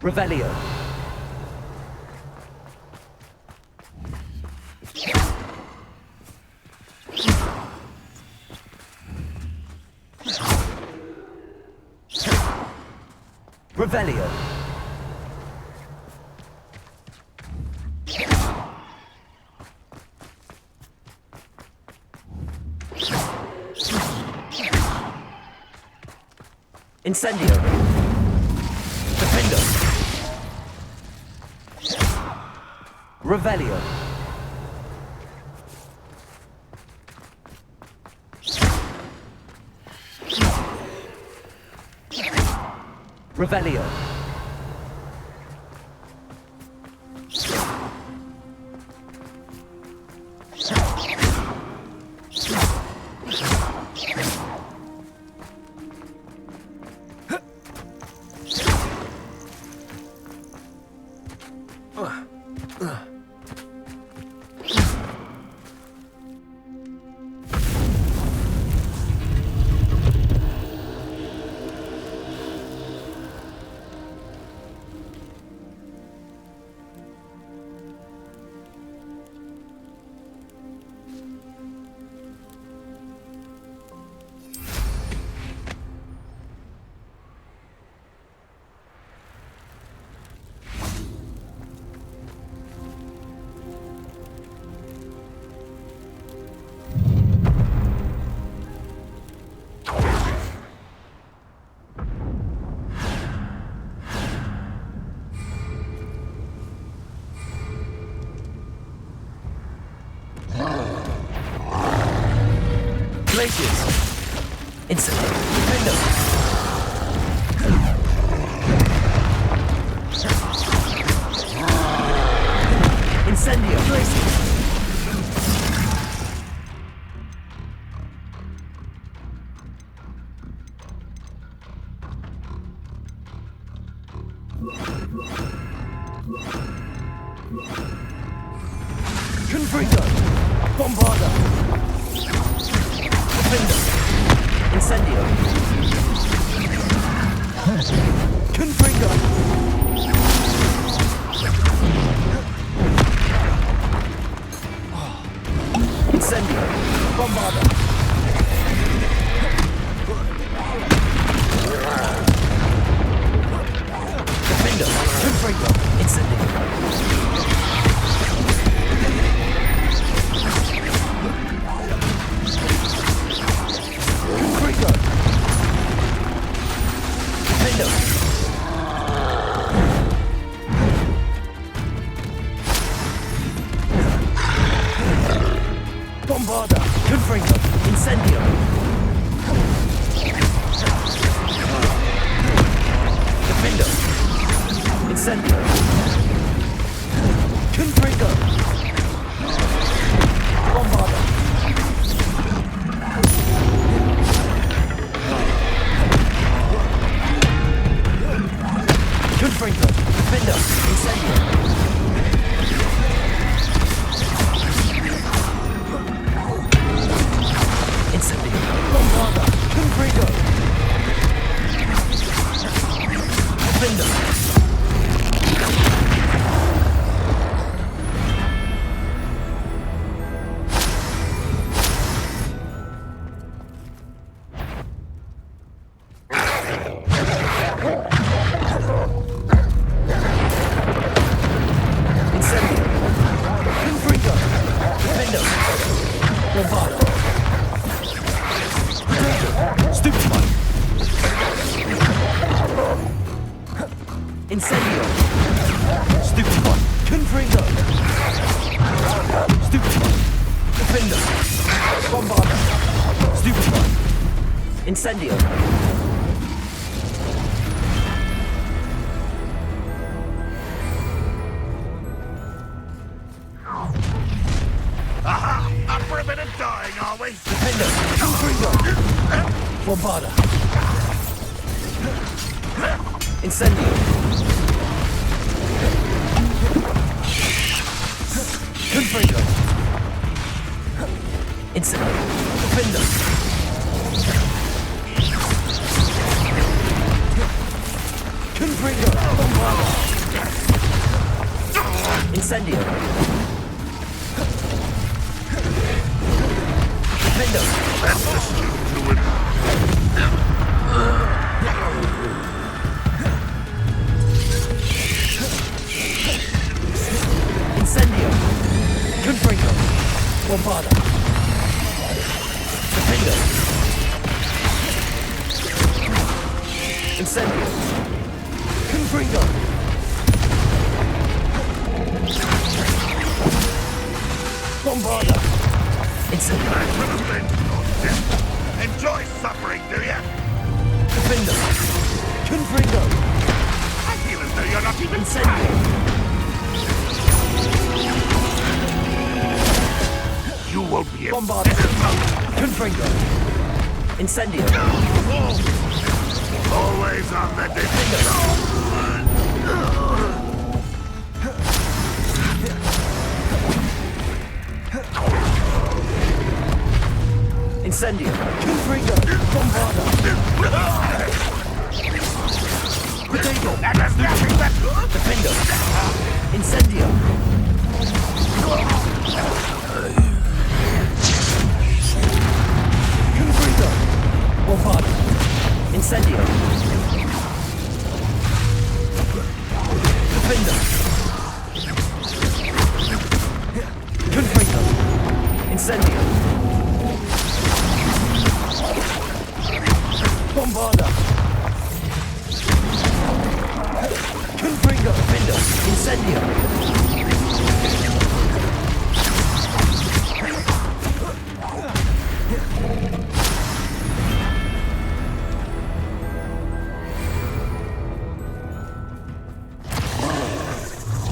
Revelio. Revelio. Incendio. Defendo. Revelio. Revelio. Glaciers. Incendio. Defendo. Incendio. Glaciers. Confringo. Bombarda. Defendo. Incendio. Confringo. Incendio. Bombarda. Defendo. Confringo. Incendio. Bombarda, Confringo, Incendio. Defendo. Incendio. Confringo. Bombarda. Confringo. Defendo. Incendio. Bombarda, Confringo. Defendo. Incendio. Confringo. Defendo. Bombarda. Stupid one. Incendio. Stupid one. Confringo. Stupid one. Defendo. Bombarda. Stupid one. Incendio. Aha! Up for a bit of dying, are we? Defendo. Confringo. Bombarda. Incendio. Confringo. Incendio. Defendo. Confringo. Bombarda. Incendio. Defendo. Let's listen to it. Incendio! Confringo! Bombarda! Defendo! Incendio! Confringo! Bombarda! Incendio! Enjoy suffering, do ya? Defendo! Confringo! I feel as though you're not even Incendio! You won't be able Bombarda! Confringo! Incendio! always on the defense. Incendio! Confringo! Bombarda! Potato! Defendo! Incendio! Confringo! Bombarda! Incendio! Defendo! Confringo! Incendio! Bombarda! Confringo! Defendo! Incendio!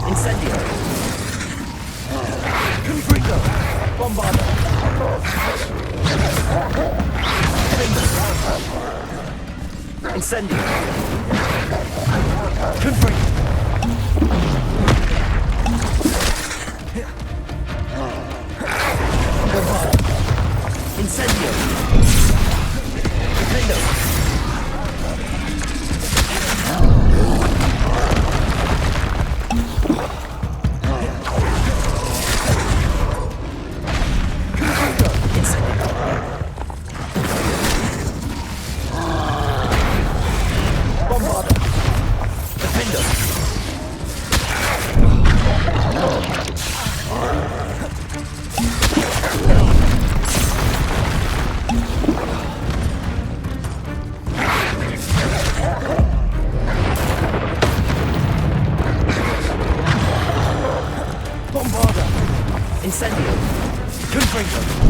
Incendio! Confringo! Bombarda! Incendio! Confringo! Bombarda! Incendio! Defendo! Bombarda! Incendio! Confringo!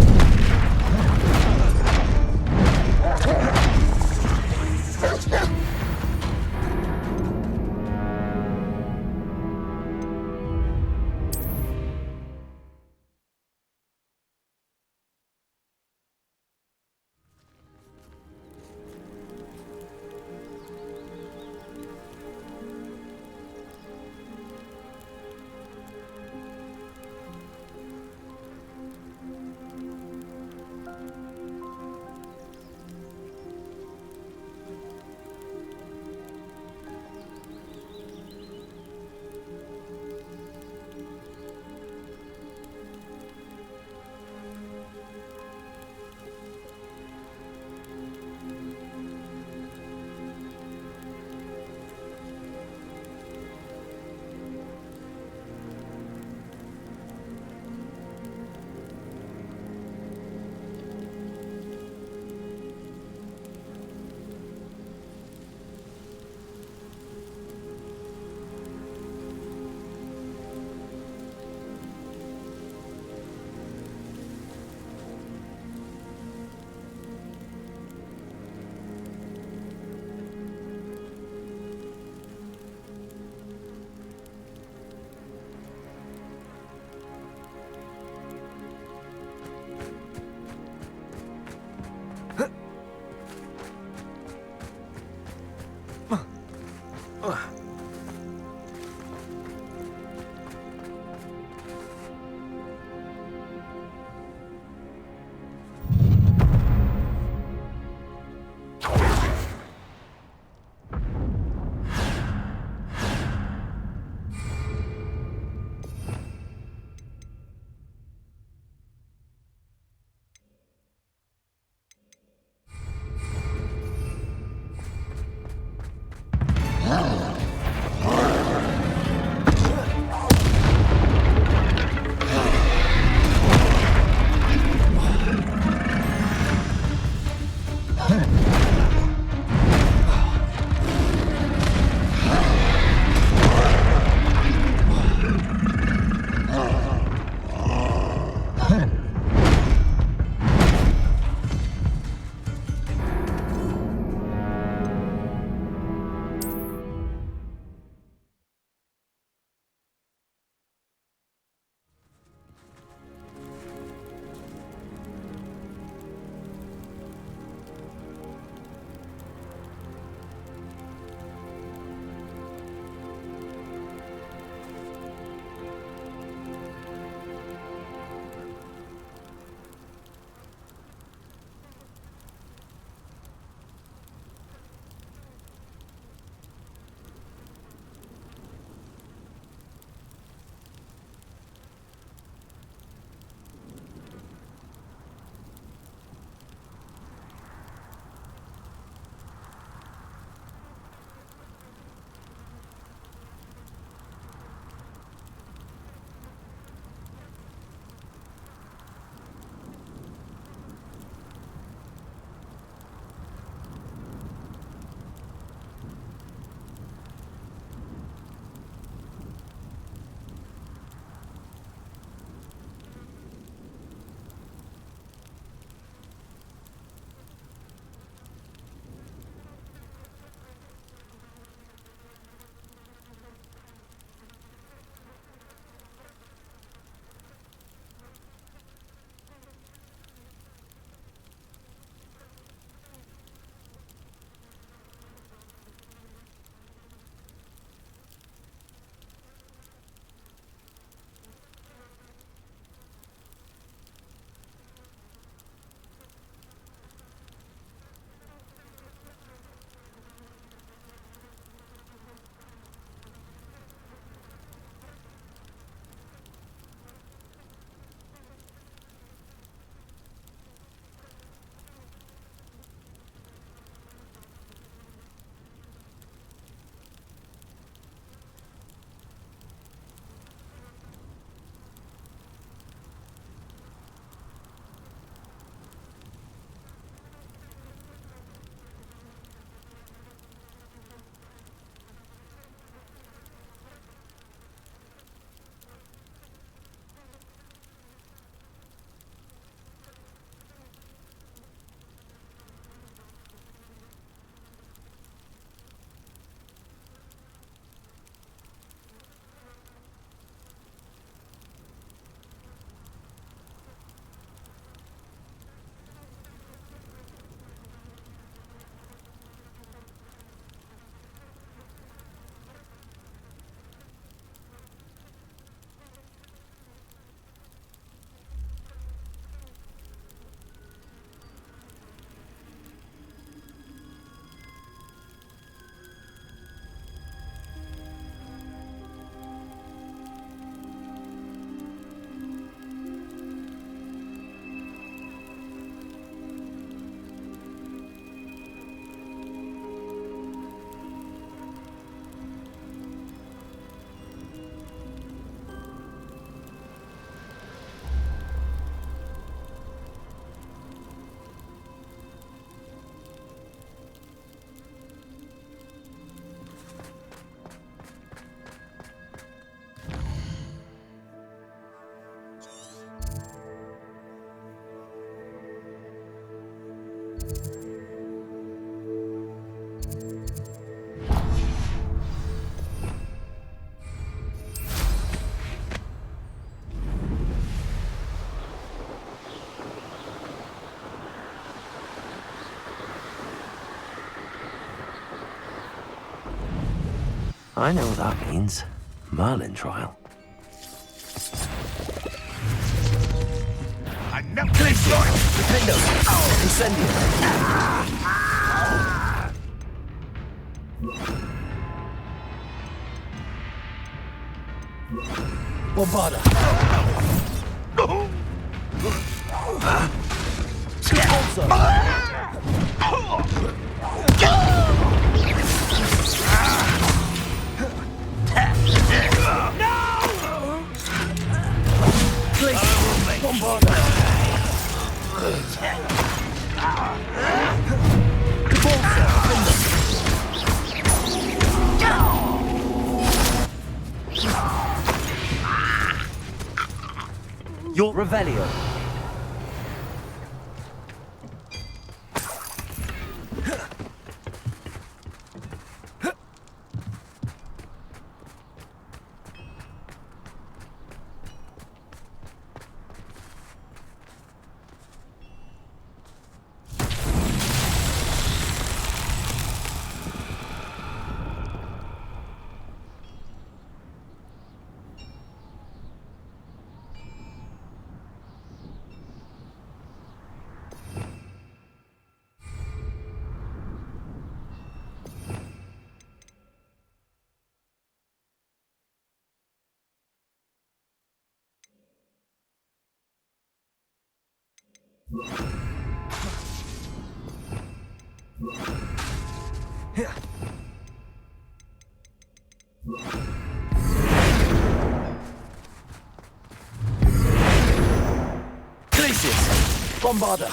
I know what that means. Merlin trial. I never destroy it! Defendo! Incendio! Bombarda! Your Revelio. Bombarda!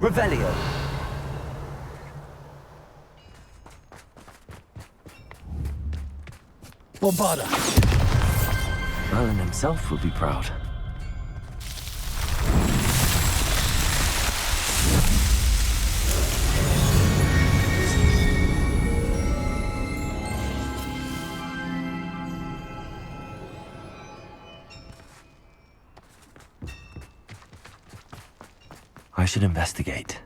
Revelio! Bombarda! Merlin himself would be proud. I should investigate.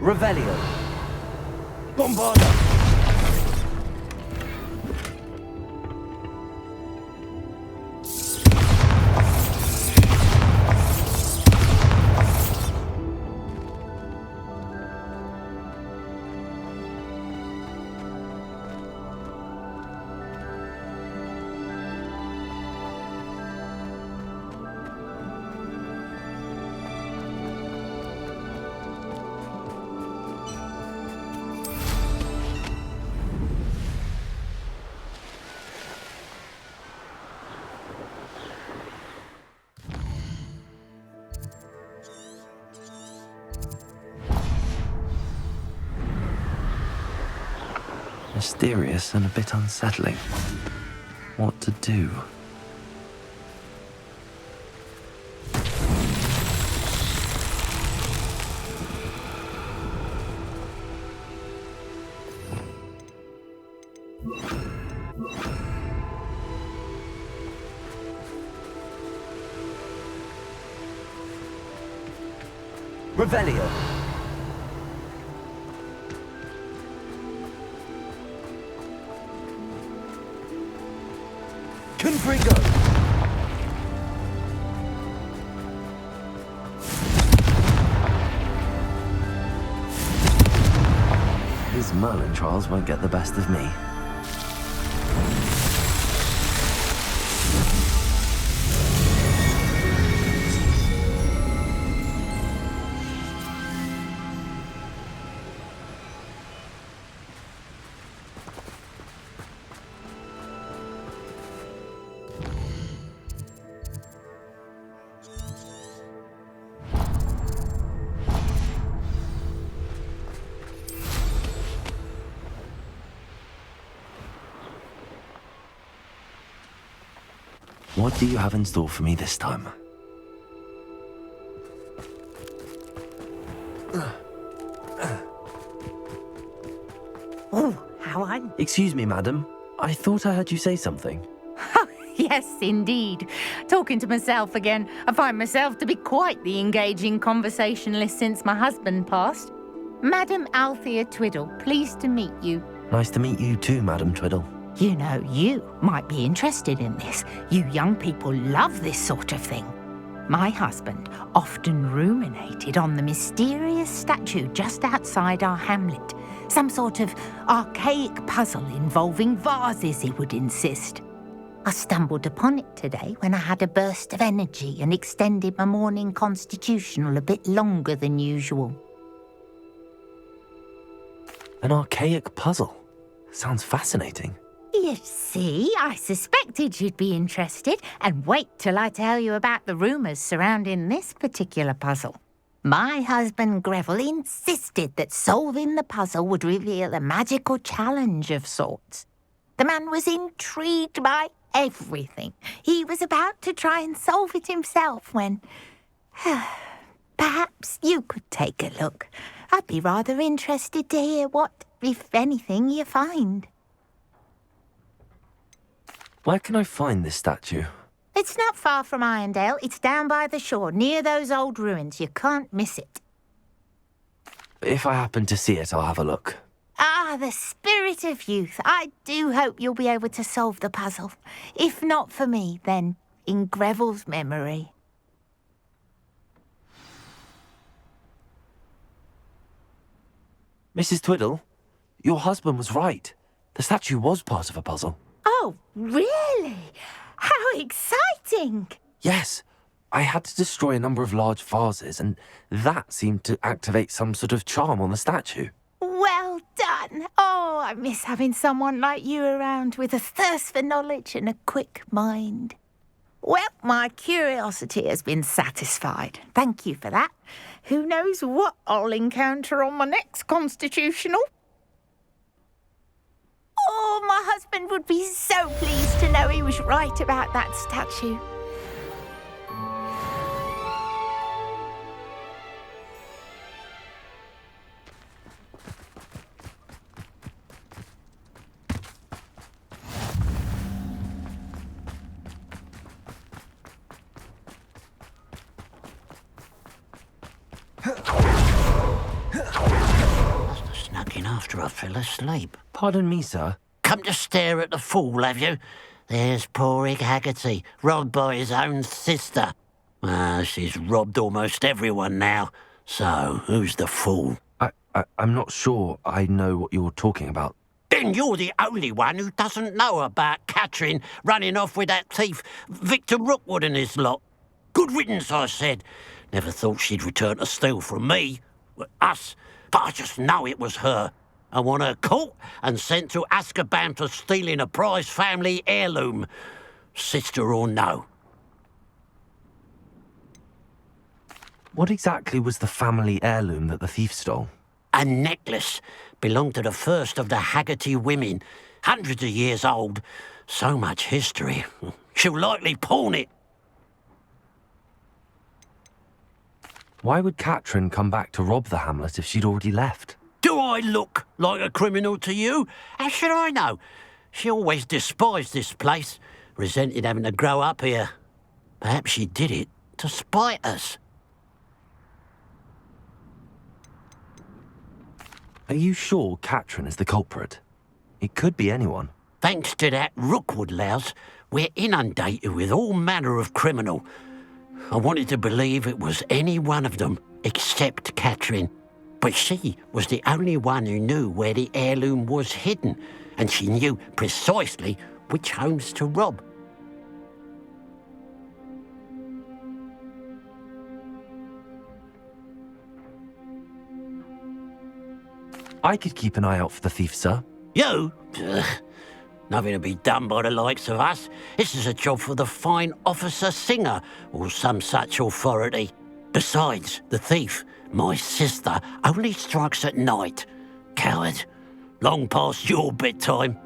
Revelio. Bombarda. Mysterious and a bit unsettling. What to do? Revelio. Confringo! These Merlin trials won't get the best of me. What do you have in store for me this time? Oh, how I'm... Excuse me, madam. I thought I heard you say something. Yes, indeed. Talking to myself again. I find myself to be quite the engaging conversationalist since my husband passed. Madam Althea Twiddle, pleased to meet you. Nice to meet you too, Madam Twiddle. You know, you might be interested in this. You young people love this sort of thing. My husband often ruminated on the mysterious statue just outside our hamlet. Some sort of archaic puzzle involving vases, he would insist. I stumbled upon it today when I had a burst of energy and extended my morning constitutional a bit longer than usual. An archaic puzzle. Sounds fascinating. You see, I suspected you'd be interested, and wait till I tell you about the rumours surrounding this particular puzzle. My husband Greville insisted that solving the puzzle would reveal a magical challenge of sorts. The man was intrigued by everything. He was about to try and solve it himself when... Perhaps you could take a look. I'd be rather interested to hear what, if anything, you find. Where can I find this statue? It's not far from Irondale. It's down by the shore, near those old ruins. You can't miss it. If I happen to see it, I'll have a look. Ah, the spirit of youth. I do hope you'll be able to solve the puzzle. If not for me, then in Greville's memory. Mrs. Twiddle, your husband was right. The statue was part of a puzzle. Oh, really? How exciting! Yes, I had to destroy a number of large vases, and that seemed to activate some sort of charm on the statue. Well done! Oh, I miss having someone like you around with a thirst for knowledge and a quick mind. Well, my curiosity has been satisfied. Thank you for that. Who knows what I'll encounter on my next constitutional? Oh, my husband would be so pleased to know he was right about that statue. Snuck in after I fell asleep. Pardon me, sir. Come to stare at the fool, have you? There's poor Ig Haggerty, robbed by his own sister. She's robbed almost everyone now. So, who's the fool? I'm not sure I know what you're talking about. Then you're the only one who doesn't know about Catherine running off with that thief, Victor Rookwood and his lot. Good riddance, I said. Never thought she'd return to steal from me. Us. But I just know it was her. I want her caught and sent to Azkaban for stealing a prize family heirloom. Sister or no. What exactly was the family heirloom that the thief stole? A necklace. Belonged to the first of the Haggerty women. Hundreds of years old. So much history. She'll likely pawn it. Why would Catherine come back to rob the hamlet if she'd already left? Do I look like a criminal to you? How should I know? She always despised this place, resented having to grow up here. Perhaps she did it to spite us. Are you sure Catherine is the culprit? It could be anyone. Thanks to that Rookwood louse, we're inundated with all manner of criminal. I wanted to believe it was any one of them, except Catherine. But she was the only one who knew where the heirloom was hidden, and she knew precisely which homes to rob. I could keep an eye out for the thief, sir. You? Ugh. Nothing to be done by the likes of us. This is a job for the fine officer Singer, or some such authority. Besides, the thief, my sister, only strikes at night. Coward. Long past your bedtime.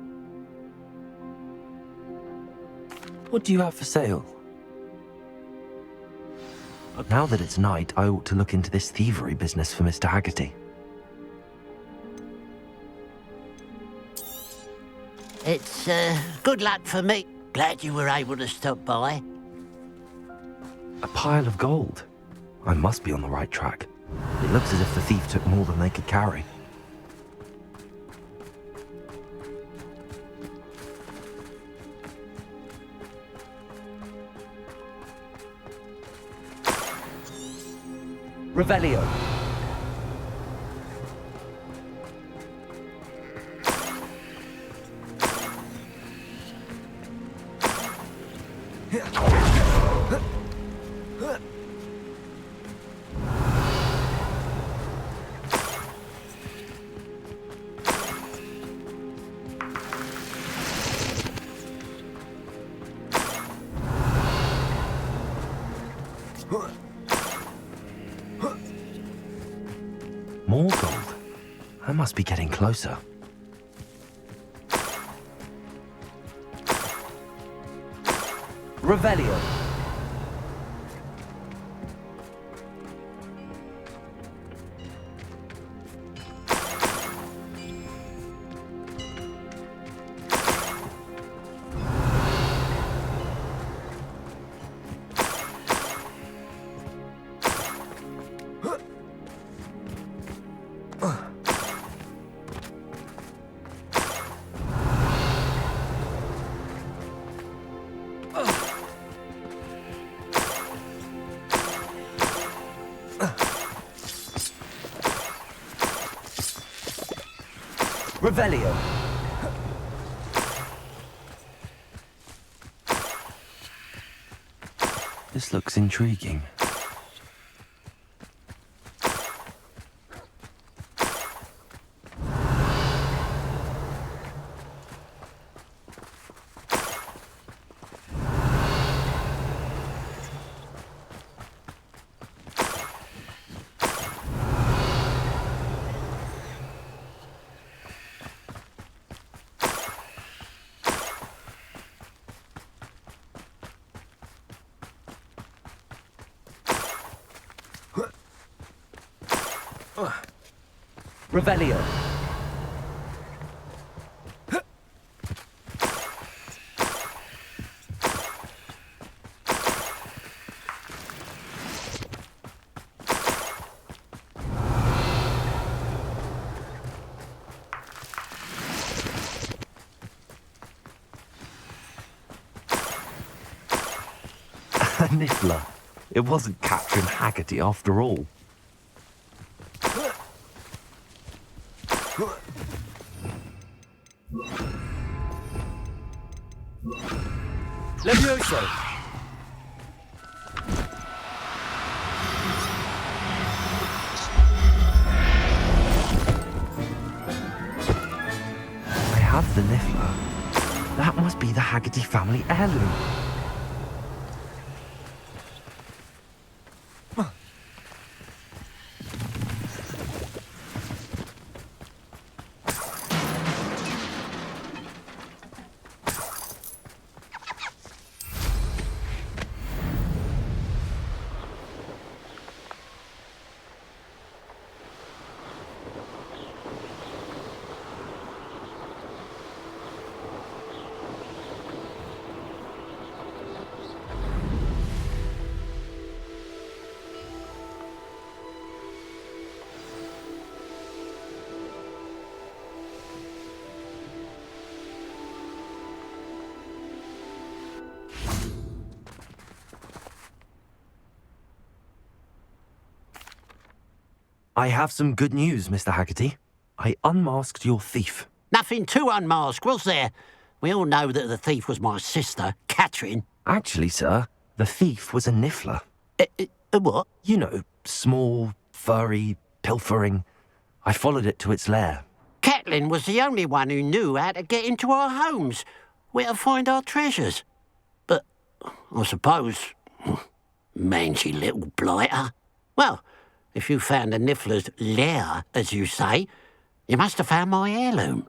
What do you have for sale? Now that it's night, I ought to look into this thievery business for Mr. Haggerty. It's, good luck for me. Glad you were able to stop by. A pile of gold. I must be on the right track. It looks as if the thief took more than they could carry. Revelio. More gold. I must be getting closer. Revelio. Revelio. This looks intriguing. Revelio. A niffler. It wasn't Catherine Haggerty after all. Levioso! I have the niffler. That must be the Haggerty family heirloom. I have some good news, Mr. Haggerty. I unmasked your thief. Nothing to unmask, was there? We all know that the thief was my sister, Catherine. Actually, sir, the thief was a niffler. A what? You know, small, furry, pilfering. I followed it to its lair. Catelyn was the only one who knew how to get into our homes, where to find our treasures. But I suppose, mangy little blighter. Well, if you found the niffler's lair, as you say, you must have found my heirloom.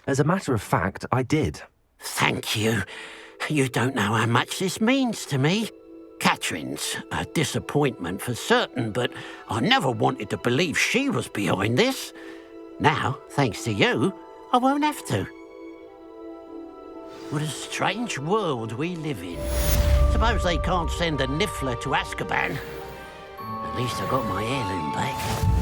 As a matter of fact, I did. Thank you. You don't know how much this means to me. Catherine's a disappointment for certain, but I never wanted to believe she was behind this. Now, thanks to you, I won't have to. What a strange world we live in. Suppose they can't send a Niffler to Azkaban. At least I got my heirloom back.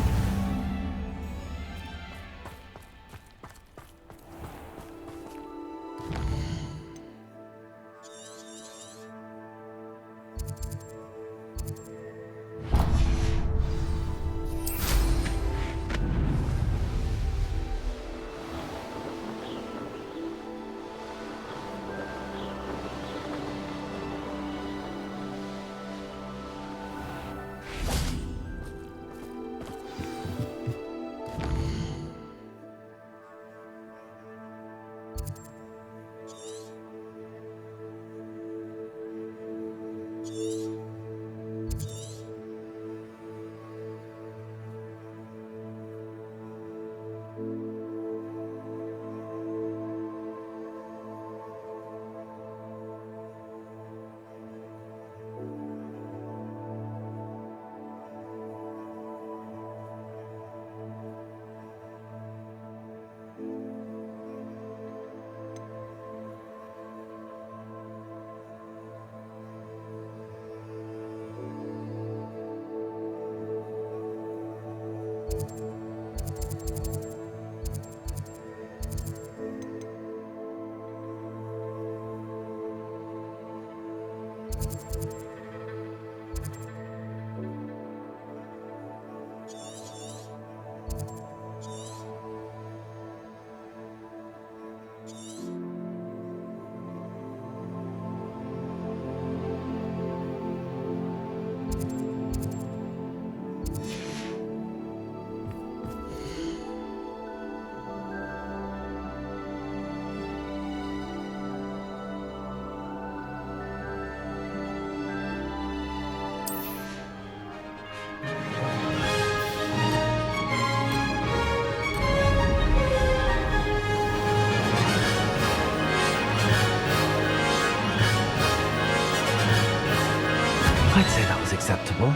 I'd say that was acceptable.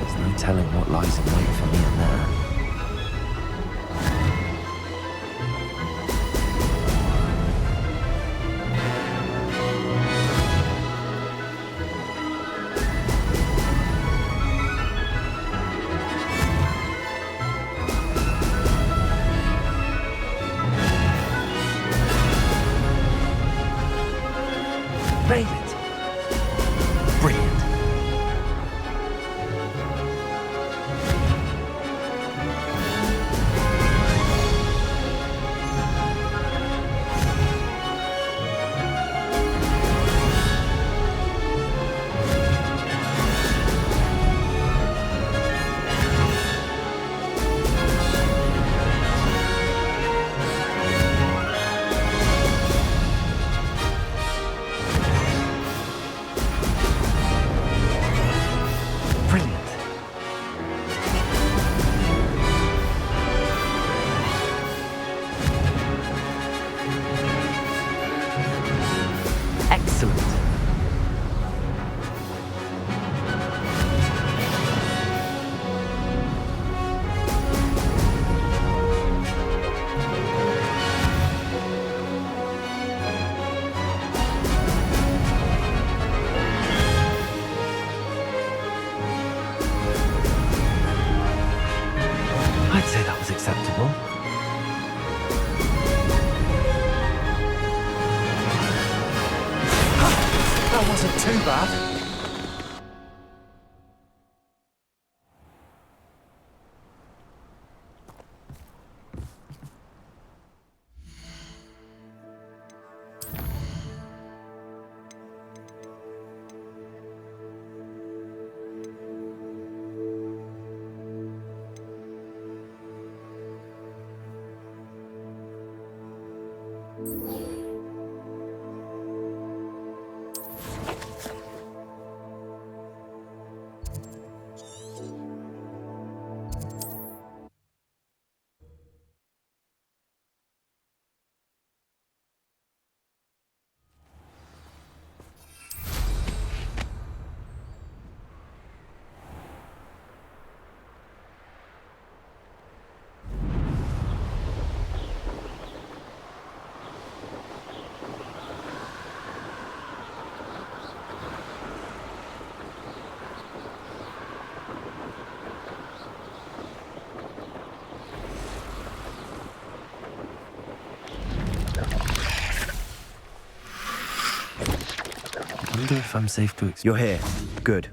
There's no telling what lies in wait for me in there. Made it. Brilliant. Excellent. I'd say that was acceptable. That wasn't too bad. wonder if I'm safe to You're here. Good.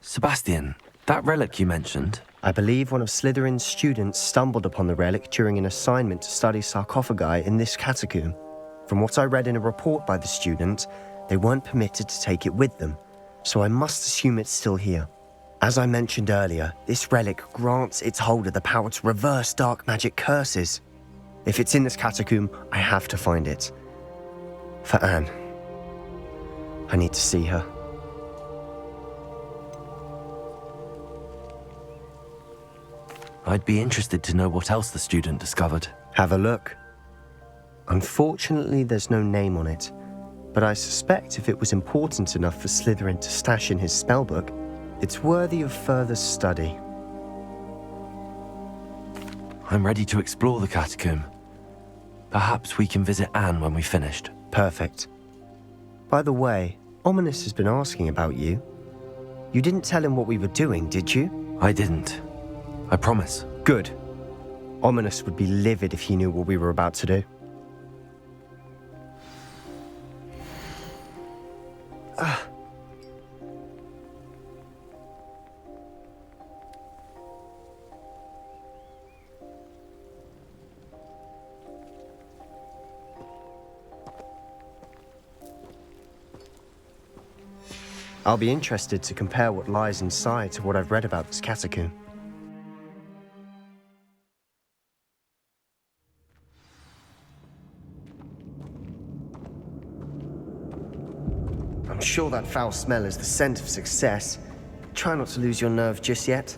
Sebastian, that relic you mentioned. I believe one of Slytherin's students stumbled upon the relic during an assignment to study sarcophagi in this catacomb. From what I read in a report by the student, they weren't permitted to take it with them, so I must assume it's still here. As I mentioned earlier, this relic grants its holder the power to reverse dark magic curses. If it's in this catacomb, I have to find it. For Anne. I need to see her. I'd be interested to know what else the student discovered. Have a look. Unfortunately, there's no name on it, but I suspect if it was important enough for Slytherin to stash in his spellbook, it's worthy of further study. I'm ready to explore the catacomb. Perhaps we can visit Anne when we've finished. Perfect. By the way, Ominous has been asking about you. You didn't tell him what we were doing, did you? I didn't. I promise. Good. Ominous would be livid if he knew what we were about to do. I'll be interested to compare what lies inside to what I've read about this catacomb. I'm sure that foul smell is the scent of success. Try not to lose your nerve just yet.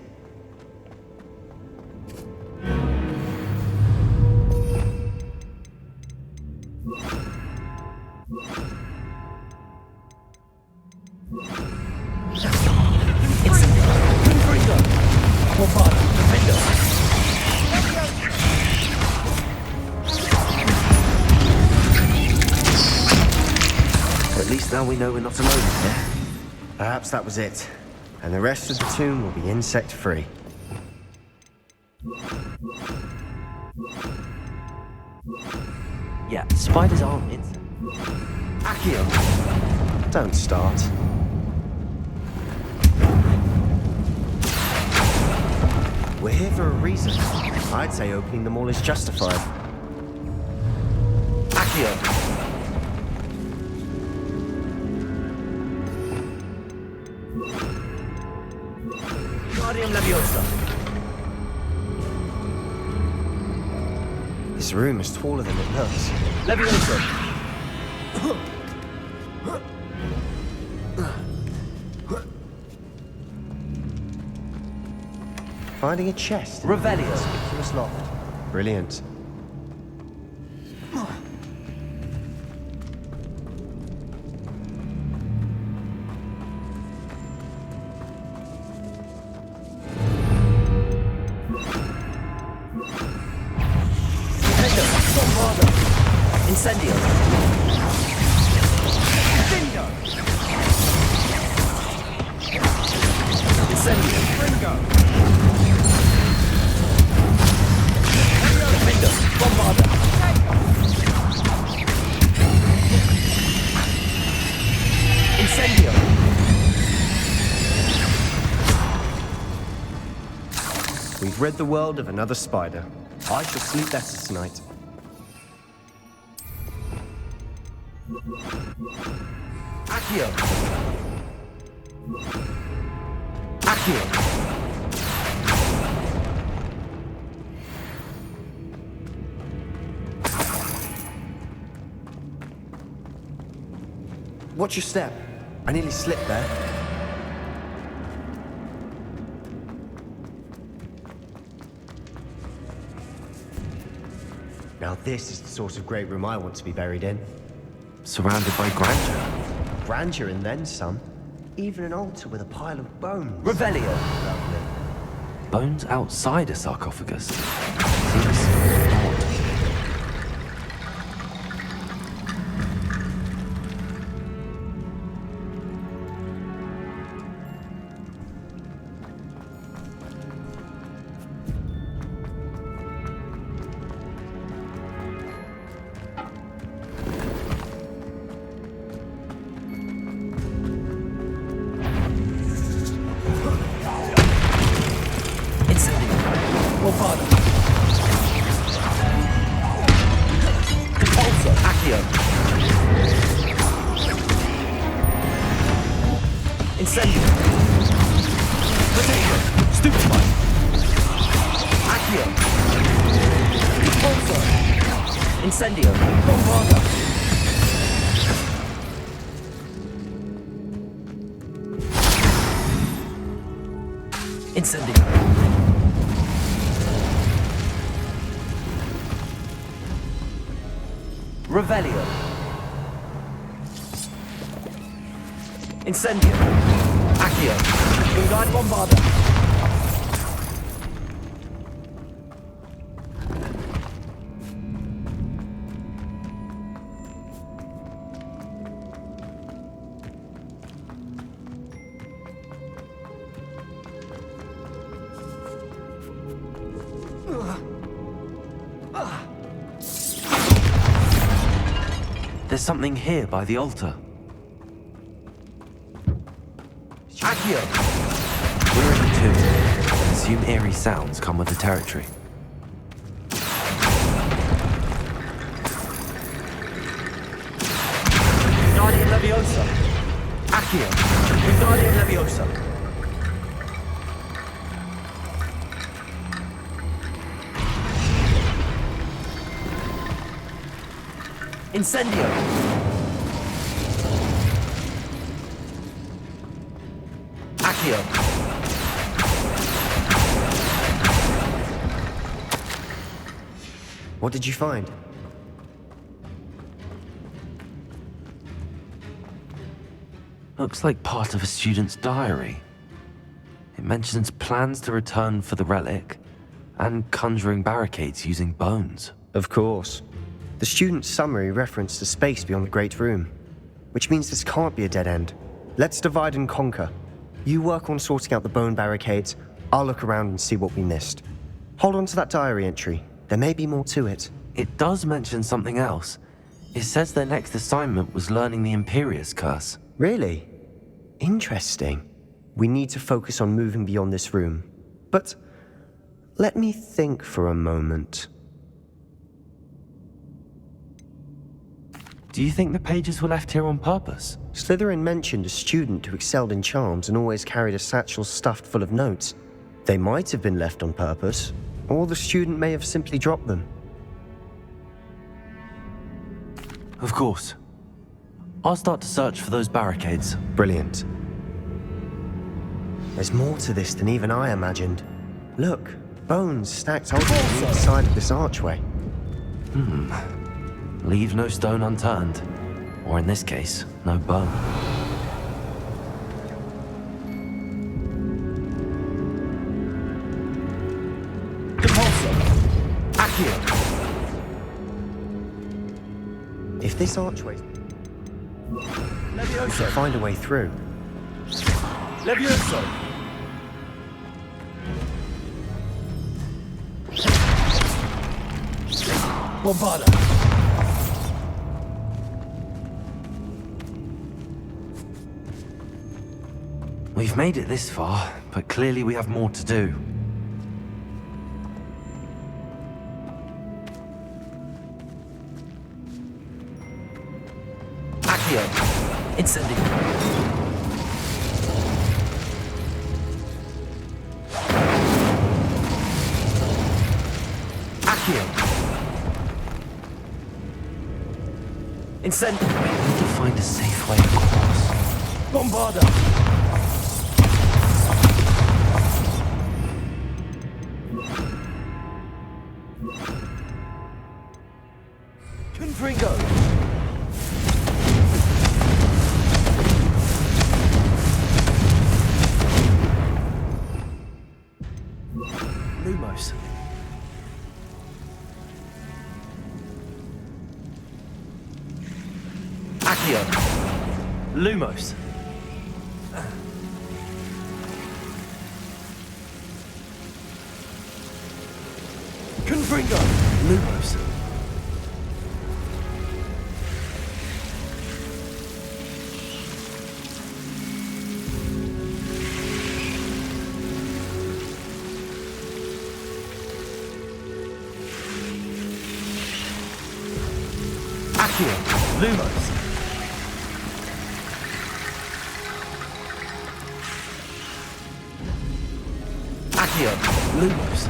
At least now we know we're not alone here. Perhaps that was it. And the rest of the tomb will be insect-free. Yeah, spiders aren't it. Accio! Don't start. We're here for a reason. I'd say opening them all is justified. Accio! This room is taller than it looks. Finding a chest. Revelio. Conspicuous lock. Brilliant. Incendio. Incendio. Ringo. Defender. Bombarder. Incendio. We've rid the world of another spider. I shall sleep better tonight. Accio. Accio. Watch your step. I nearly slipped there. Now this is the sort of great room I want to be buried in. Surrounded by grandeur. Grandeur and then some. Even an altar with a pile of bones. Revelio. Lovely. Bones outside a sarcophagus. Seems odd. Incendio! Bombarda! Incendio! Revelio! Incendio! Accio! Guide Bombarda! There's something here by the altar. Accio! We're in the tomb. Assume eerie sounds come with the territory. Guardian Leviosa! Accio! Guardian Leviosa! Incendio! Accio! What did you find? Looks like part of a student's diary. It mentions plans to return for the relic and conjuring barricades using bones. Of course. The student's summary referenced a space beyond the Great Room, which means this can't be a dead end. Let's divide and conquer. You work on sorting out the bone barricades, I'll look around and see what we missed. Hold on to that diary entry. There may be more to it. It does mention something else. It says their next assignment was learning the Imperius Curse. Really? Interesting. We need to focus on moving beyond this room. But let me think for a moment. Do you think the pages were left here on purpose? Slytherin mentioned a student who excelled in charms and always carried a satchel stuffed full of notes. They might have been left on purpose, or the student may have simply dropped them. Of course. I'll start to search for those barricades. Brilliant. There's more to this than even I imagined. Look, bones stacked on the side of this archway. Leave no stone unturned. Or in this case, no bone. Depulso! Accio! If this archway... Levioso! We should find a way through. Levioso! Bombarda! We've made it this far, but clearly we have more to do. Accio! Incendio! Accio! Incendio! We need to find a safe way across. Bombarda! Confringo! Lumos. Accio. Lumos. Confringo. Lumos. Accio, Lumos. Accio, Lumos.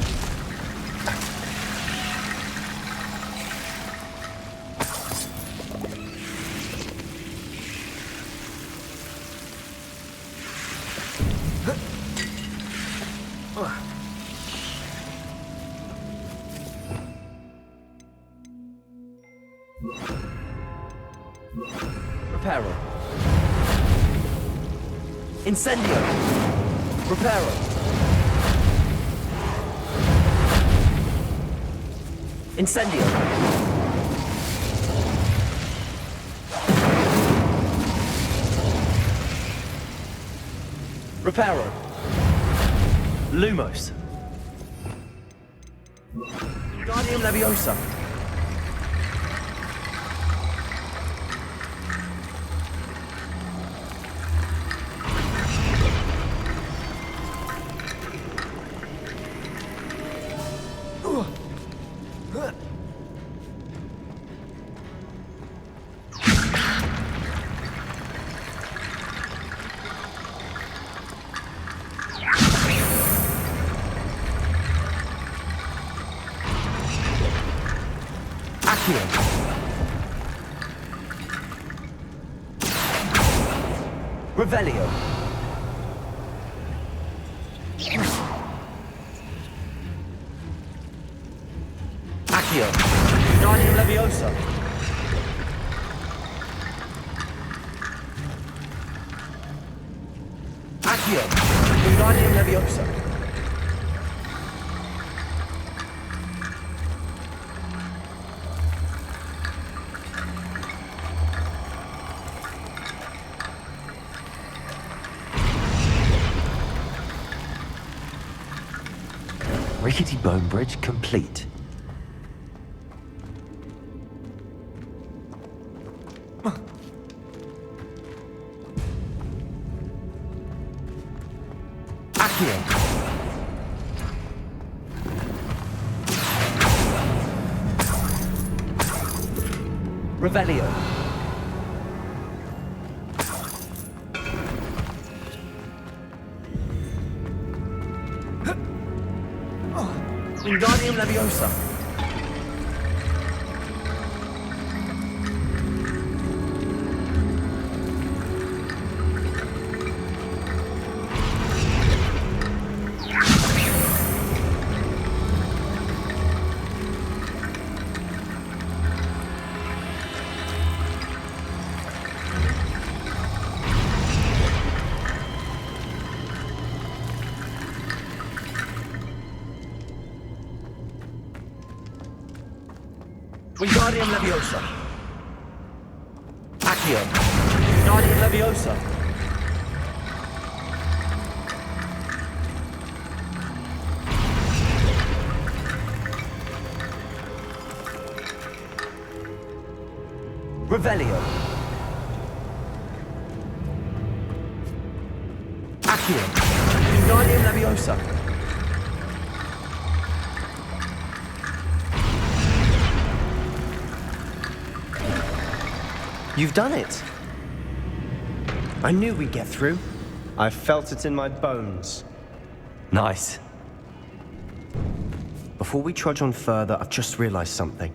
Reparo. Incendio. Reparo. Incendio. Reparo. Lumos. Guardium Leviosa. Revelio. Accio. Guardium Leviosa. Accio. Guardium Leviosa. Rickety bone bridge complete. Accio. Revelio. Wingardium Leviosa. Wingardium Leviosa. Accio. Wingardium Leviosa. Revelio. Accio. Wingardium Leviosa. You've done it. I knew we'd get through. I felt it in my bones. Nice. Before we trudge on further, I've just realized something.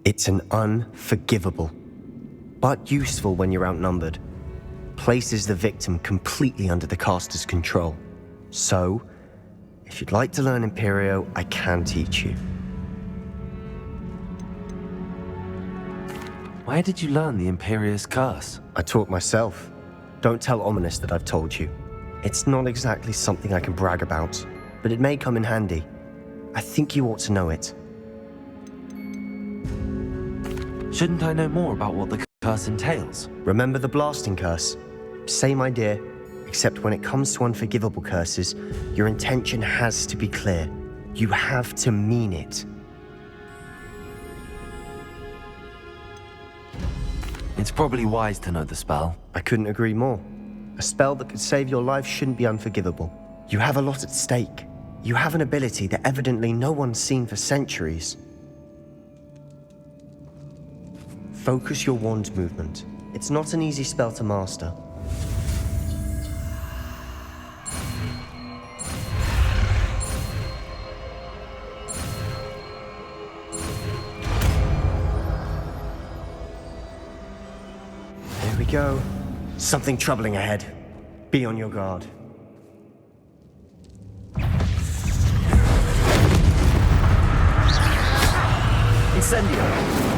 It's an unforgivable, but useful when you're outnumbered. Places the victim completely under the caster's control. So, if you'd like to learn Imperio, I can teach you. Where did you learn the Imperious Curse? I taught myself. Don't tell Ominous that I've told you. It's not exactly something I can brag about, but it may come in handy. I think you ought to know it. Shouldn't I know more about what the curse entails? Remember the blasting curse? Same idea, except when it comes to unforgivable curses, your intention has to be clear. You have to mean it. It's probably wise to know the spell. I couldn't agree more. A spell that could save your life shouldn't be unforgivable. You have a lot at stake. You have an ability that evidently no one's seen for centuries. Focus your wand movement. It's not an easy spell to master. Here we go. Something troubling ahead. Be on your guard. Incendio!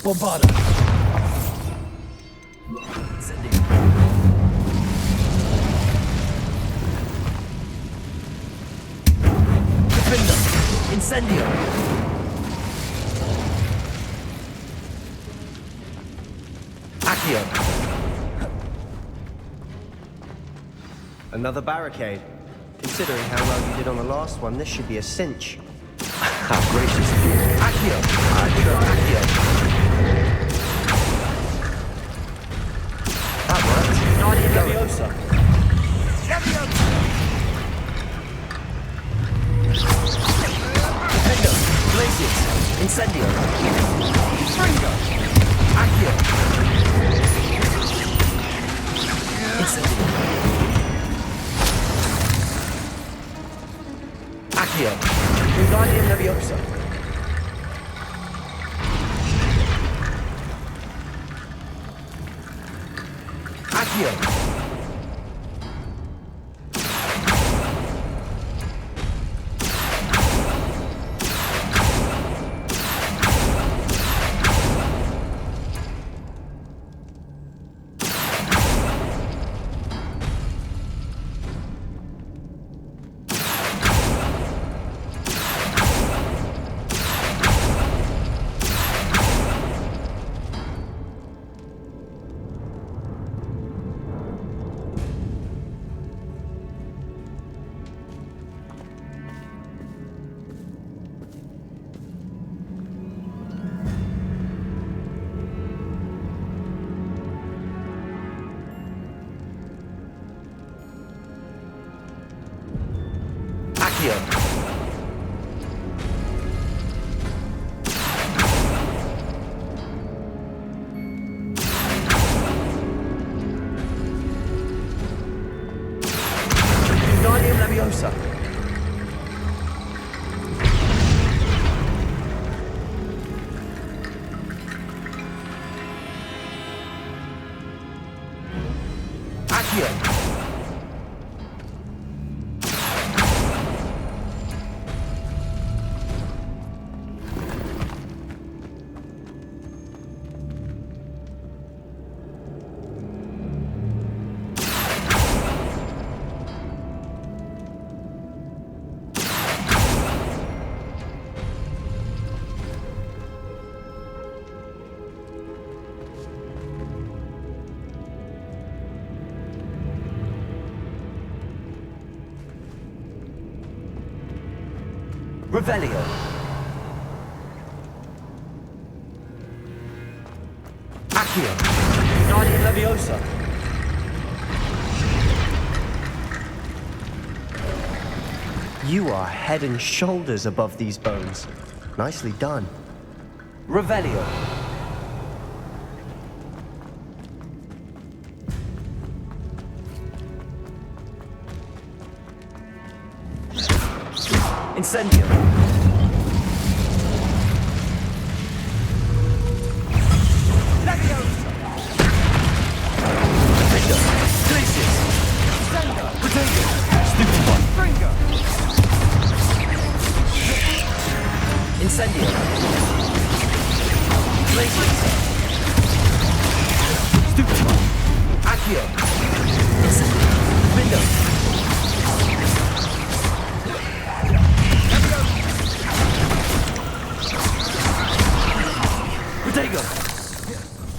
Bombarda. Defender. Incendio. Accio. Another barricade. Considering how well you did on the last one, this should be a cinch. How gracious of you. Accio. Accio. That worked. Guardian Leviosa. Defender. Glacius. Incendio. Fringo. Accio. Incendio. Accio. Guardian Leviosa. Accio. Guardian Leviosa. Accio. Revelio. Accio. Guardian Leviosa. You are head and shoulders above these bones. Nicely done. Revelio. Incendio. Leviosa. Defender. Glacius. Defender. Potato. Stupid one. Fringo. Incendio. Glacius. Stupid one. Accio. Incendio. Defender. Potato.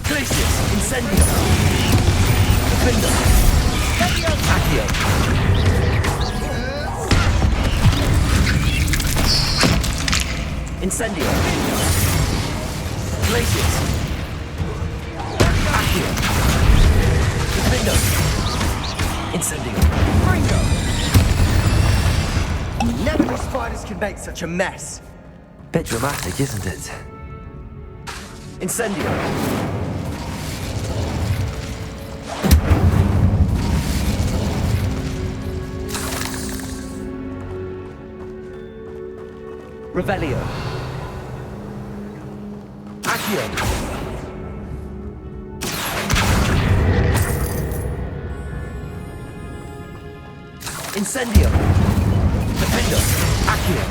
Glacius. Incendio. Defender. Accio. Incendio. Glacius. Accio. Defender. Incendio. Fringo. Never knew spiders could make such a mess. Bit dramatic, isn't it? Incendio. Revelio. Accio. Incendio. Defender! Accio!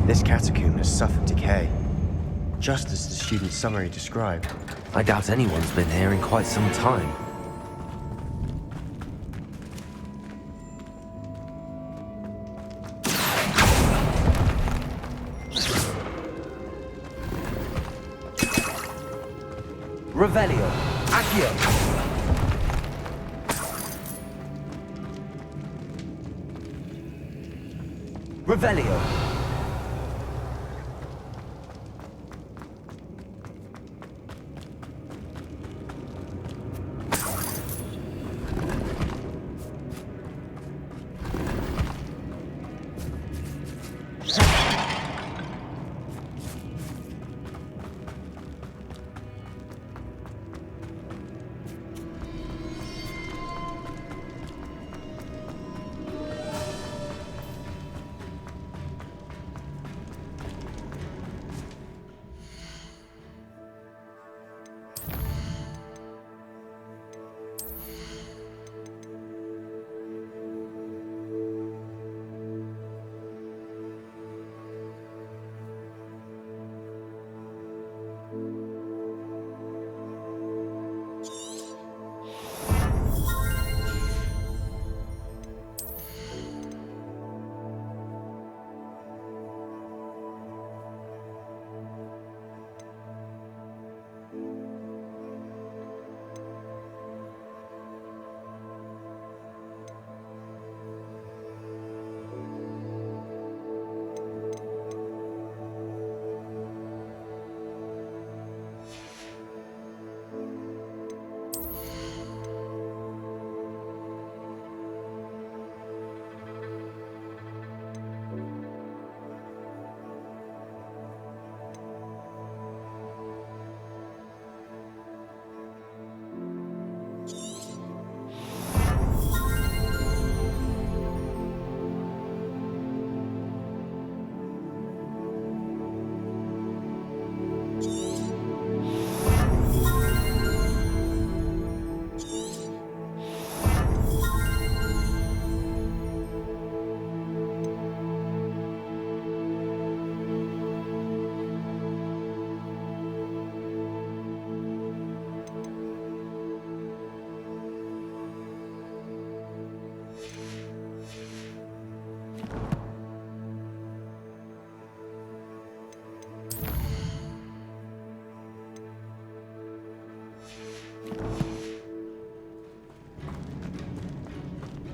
This catacomb has suffered decay, just as the student's summary described. I doubt anyone's been here in quite some time. Revelio! Accio! Revelio!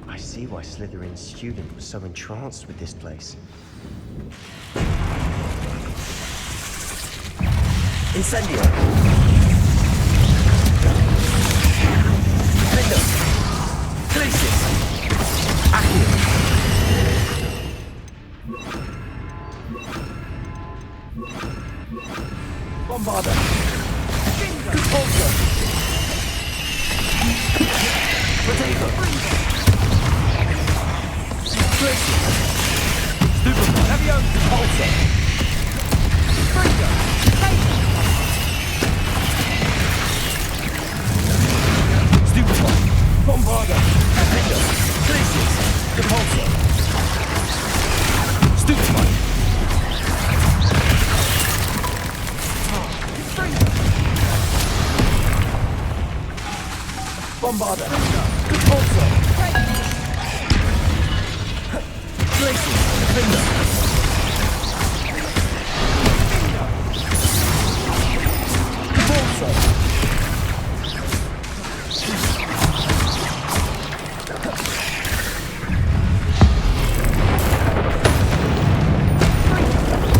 I see why Slytherin's student was so entranced with this place. Incendio! Defender! Glacis! Accio! Bombarda! Repulsor! Potato! Stupefy! Levio! Repulsor! Freedom! Stupefy! Bombarda! Defender! Glacis! Repulsor! Stupefy! Bombarda! Repulsor! Glacis! Defender! Repulsor!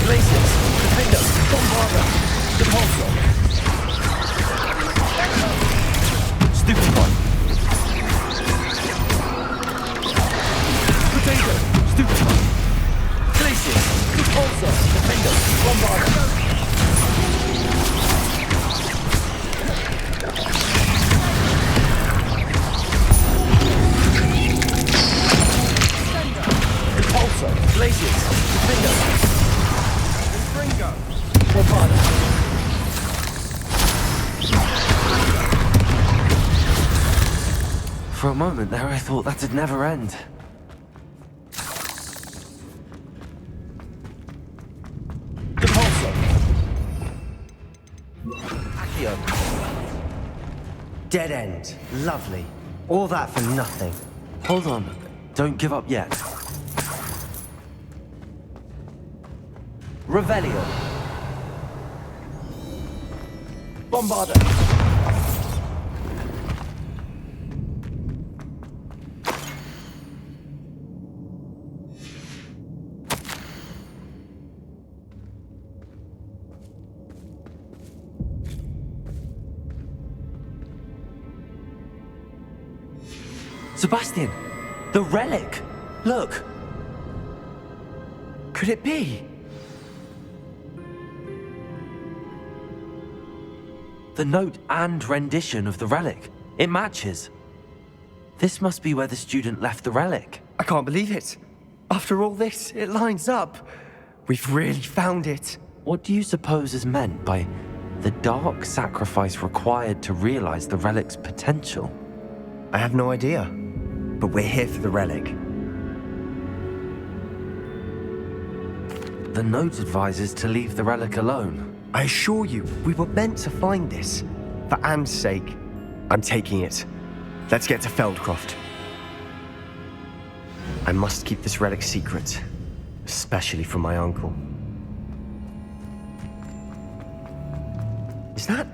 Glacis! Defender! Bombarda! Repulsor! Stupefy! Potato! Stupefy! Glacis! Repulsor! Defender! Bombarda! For a moment there, I thought that'd never end. Depulso. Accio. Dead end. Lovely. All that for nothing. Hold on. Don't give up yet. Revelio. Bombarda. Sebastian! The relic! Look! Could it be? The note and rendition of the relic. It matches. This must be where the student left the relic. I can't believe it. After all this, it lines up. We've really found it. What do you suppose is meant by the dark sacrifice required to realize the relic's potential? I have no idea, but we're here for the relic. The note advises to leave the relic alone. I assure you, we were meant to find this. For Anne's sake, I'm taking it. Let's get to Feldcroft. I must keep this relic secret, especially from my uncle. Is that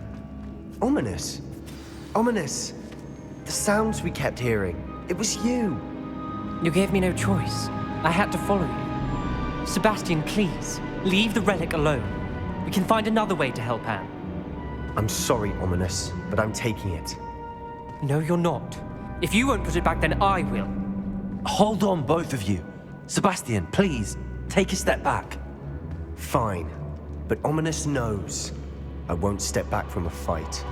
ominous? Ominous. The sounds we kept hearing. It was you. You gave me no choice. I had to follow you. Sebastian, please, leave the relic alone. We can find another way to help Anne. I'm sorry, Ominous, but I'm taking it. No, you're not. If you won't put it back, then I will. Hold on, both of you. Sebastian, please, take a step back. Fine, but Ominous knows I won't step back from a fight.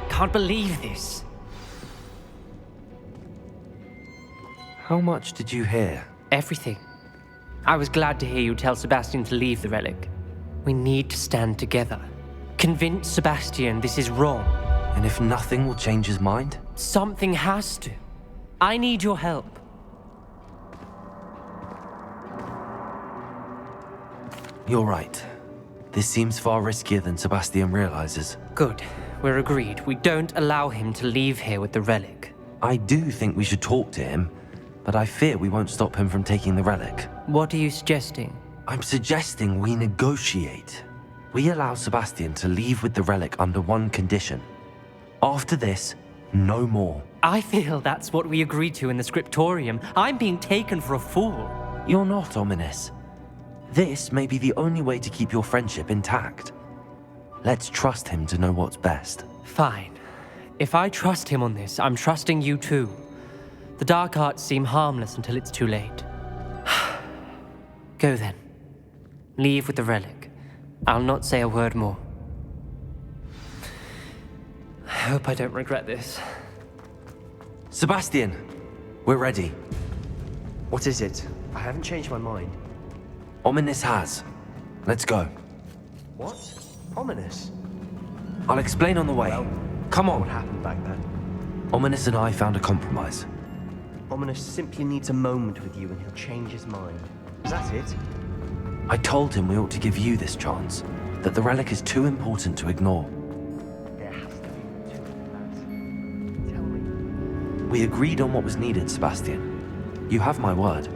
Can't believe this. How much did you hear? Everything. I was glad to hear you tell Sebastian to leave the relic. We need to stand together. Convince Sebastian this is wrong. And if nothing will change his mind? Something has to. I need your help. You're right. This seems far riskier than Sebastian realizes. Good. We're agreed. We don't allow him to leave here with the relic. I do think we should talk to him, but I fear we won't stop him from taking the relic. What are you suggesting? I'm suggesting we negotiate. We allow Sebastian to leave with the relic under one condition. After this, no more. I feel that's what we agreed to in the scriptorium. I'm being taken for a fool. You're not, Ominous. This may be the only way to keep your friendship intact. Let's trust him to know what's best. Fine. If I trust him on this, I'm trusting you too. The dark arts seem harmless until it's too late. Go then. Leave with the relic. I'll not say a word more. I hope I don't regret this. Sebastian, we're ready. What is it? I haven't changed my mind. Ominous has. Let's go. What? Ominous? I'll explain on the way. Well, come on. What happened back then? Ominous and I found a compromise. Ominous simply needs a moment with you and he'll change his mind. Is that it? I told him we ought to give you this chance, that the relic is too important to ignore. There has to be more to it than that. Tell me. We agreed on what was needed, Sebastian. You have my word.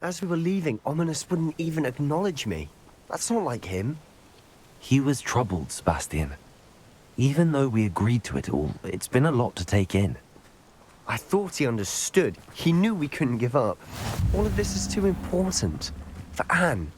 As we were leaving, Ominous wouldn't even acknowledge me. That's not like him. He was troubled, Sebastian. Even though we agreed to it all, it's been a lot to take in. I thought he understood. He knew we couldn't give up. All of this is too important. For Anne.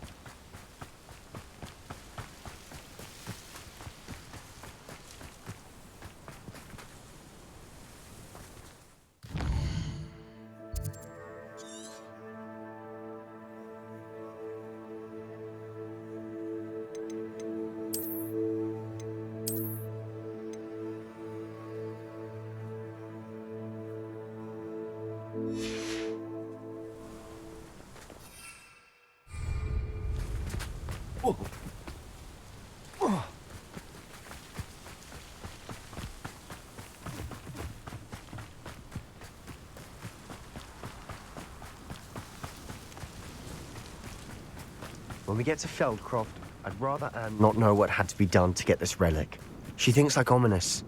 When we get to Feldcroft, I'd rather Anne not know what had to be done to get this relic. She thinks like ominous.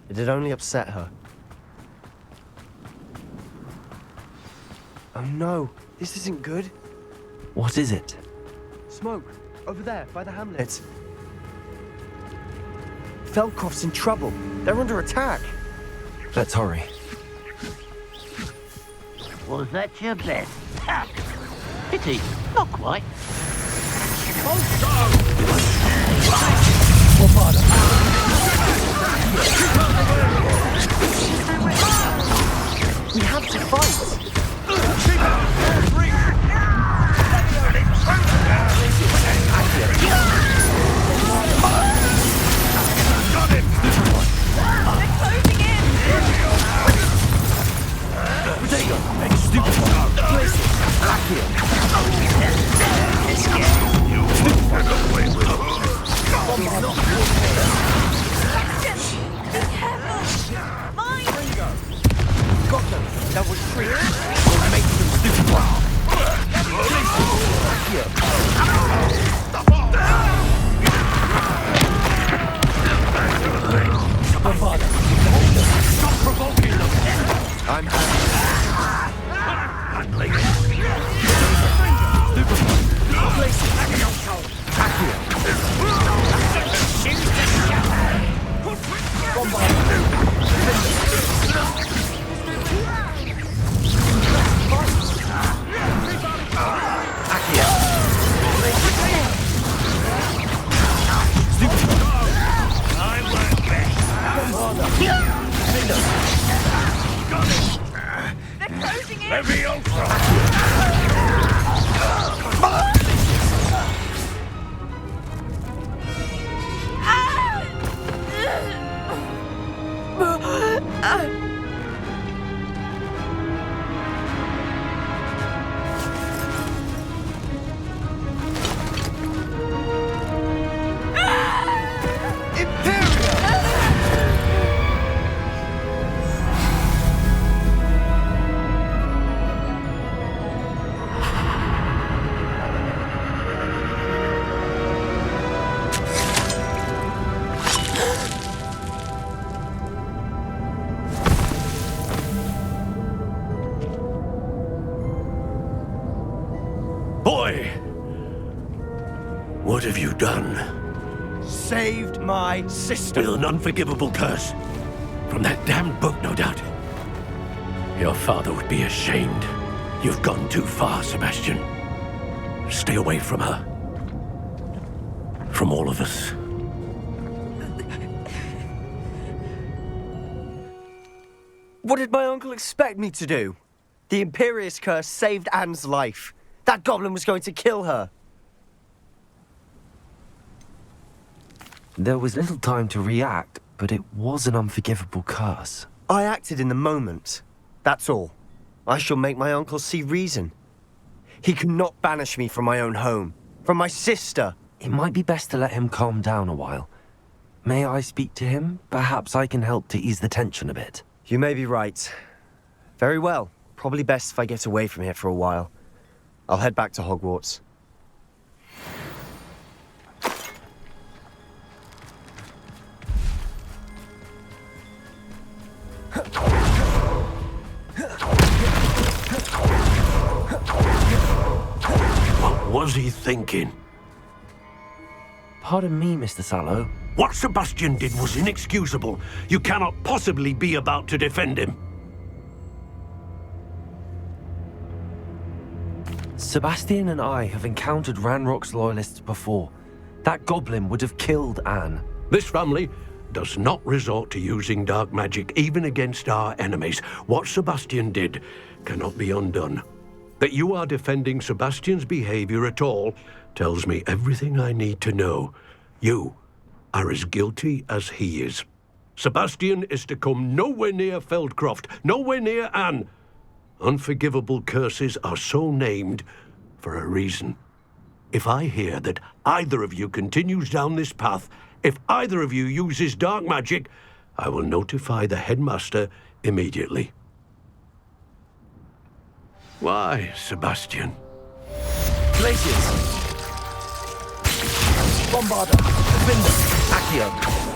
It'd only upset her. Oh no, this isn't good. What is it? Smoke, over there, by the hamlet. Feldcroft's in trouble. They're under attack. Let's hurry. Was that your best? Ha! Pity, not quite. We have to fight! That was free. We'll make them stupid ones. My father. Stop provoking them. I'm What have you done? Saved my sister. With an unforgivable curse. From that damned book, no doubt. Your father would be ashamed. You've gone too far, Sebastian. Stay away from her. From all of us. What did my uncle expect me to do? The Imperious curse saved Anne's life. That goblin was going to kill her. There was little time to react, but it was an unforgivable curse. I acted in the moment. That's all. I shall make my uncle see reason. He cannot banish me from my own home, from my sister. It might be best to let him calm down a while. May I speak to him? Perhaps I can help to ease the tension a bit. You may be right. Very well. Probably best if I get away from here for a while. I'll head back to Hogwarts. What was he thinking? Pardon me, Mr. Sallow. What Sebastian did was inexcusable. You cannot possibly be about to defend him. Sebastian and I have encountered Ranrock's loyalists before. That goblin would have killed Anne. This family does not resort to using dark magic even against our enemies. What Sebastian did cannot be undone. That you are defending Sebastian's behavior at all tells me everything I need to know. You are as guilty as he is. Sebastian is to come nowhere near Feldcroft, nowhere near Anne. Unforgivable curses are so named for a reason. If I hear that either of you continues down this path, if either of you uses dark magic, I will notify the headmaster immediately. Why, Sebastian? Glaciers! Bombarder! Defender! Accio!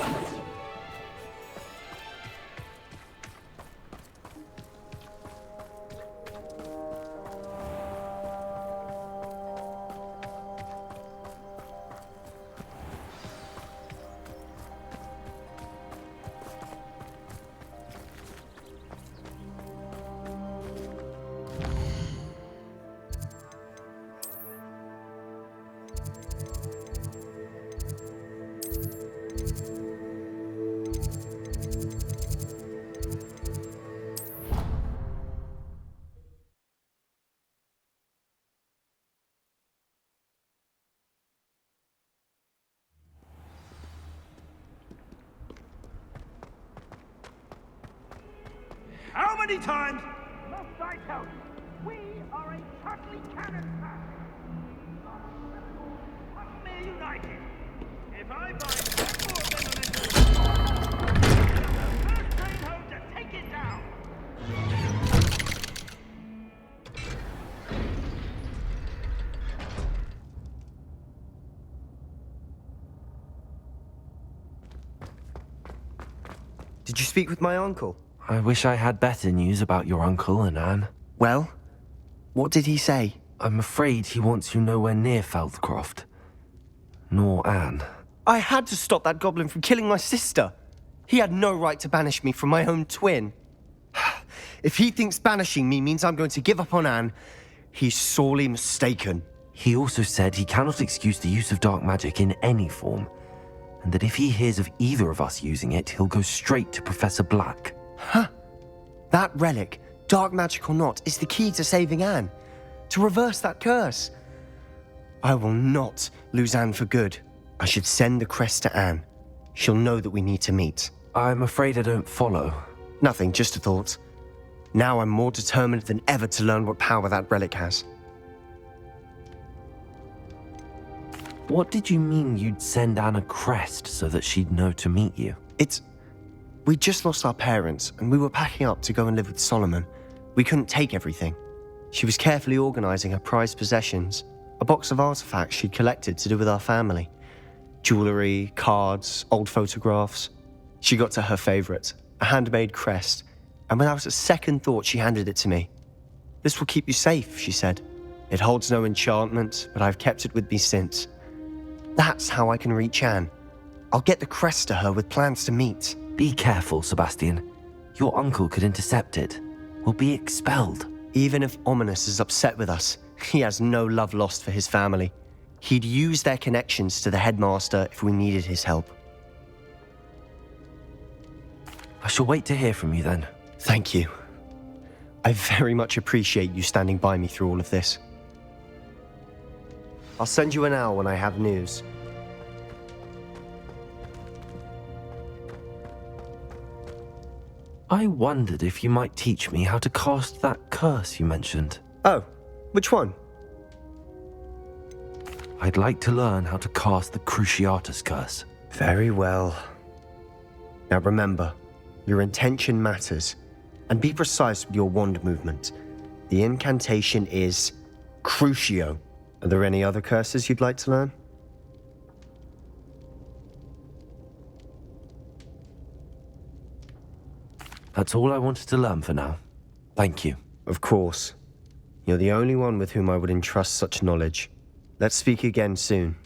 How many times? Must I tell you, we are a Chudley cannon pack. Utterly united. If I find one more of them the first train home to take it down. Did you speak with my uncle? I wish I had better news about your uncle and Anne. Well, what did he say? I'm afraid he wants you nowhere near Feldcroft. Nor Anne. I had to stop that goblin from killing my sister. He had no right to banish me from my own twin. If he thinks banishing me means I'm going to give up on Anne, he's sorely mistaken. He also said he cannot excuse the use of dark magic in any form, and that if he hears of either of us using it, he'll go straight to Professor Black. Huh. That relic, dark magic or not, is the key to saving Anne. To reverse that curse. I will not lose Anne for good. I should send the crest to Anne. She'll know that we need to meet. I'm afraid I don't follow. Nothing, just a thought. Now I'm more determined than ever to learn what power that relic has. What did you mean you'd send Anne a crest so that she'd know to meet you? We just lost our parents, and we were packing up to go and live with Solomon. We couldn't take everything. She was carefully organizing her prized possessions, a box of artifacts she'd collected to do with our family. Jewelry, cards, old photographs. She got to her favorite, a handmade crest, and without a second thought, she handed it to me. "This will keep you safe," she said. "It holds no enchantment, but I've kept it with me since. That's how I can reach Anne. I'll get the crest to her with plans to meet." Be careful, Sebastian. Your uncle could intercept it. We'll be expelled. Even if Ominous is upset with us, he has no love lost for his family. He'd use their connections to the headmaster if we needed his help. I shall wait to hear from you then. Thank you. I very much appreciate you standing by me through all of this. I'll send you an owl when I have news. I wondered if you might teach me how to cast that curse you mentioned. Oh, which one? I'd like to learn how to cast the Cruciatus curse. Very well. Now remember, your intention matters, and be precise with your wand movement. The incantation is Crucio. Are there any other curses you'd like to learn? That's all I wanted to learn for now. Thank you. Of course. You're the only one with whom I would entrust such knowledge. Let's speak again soon.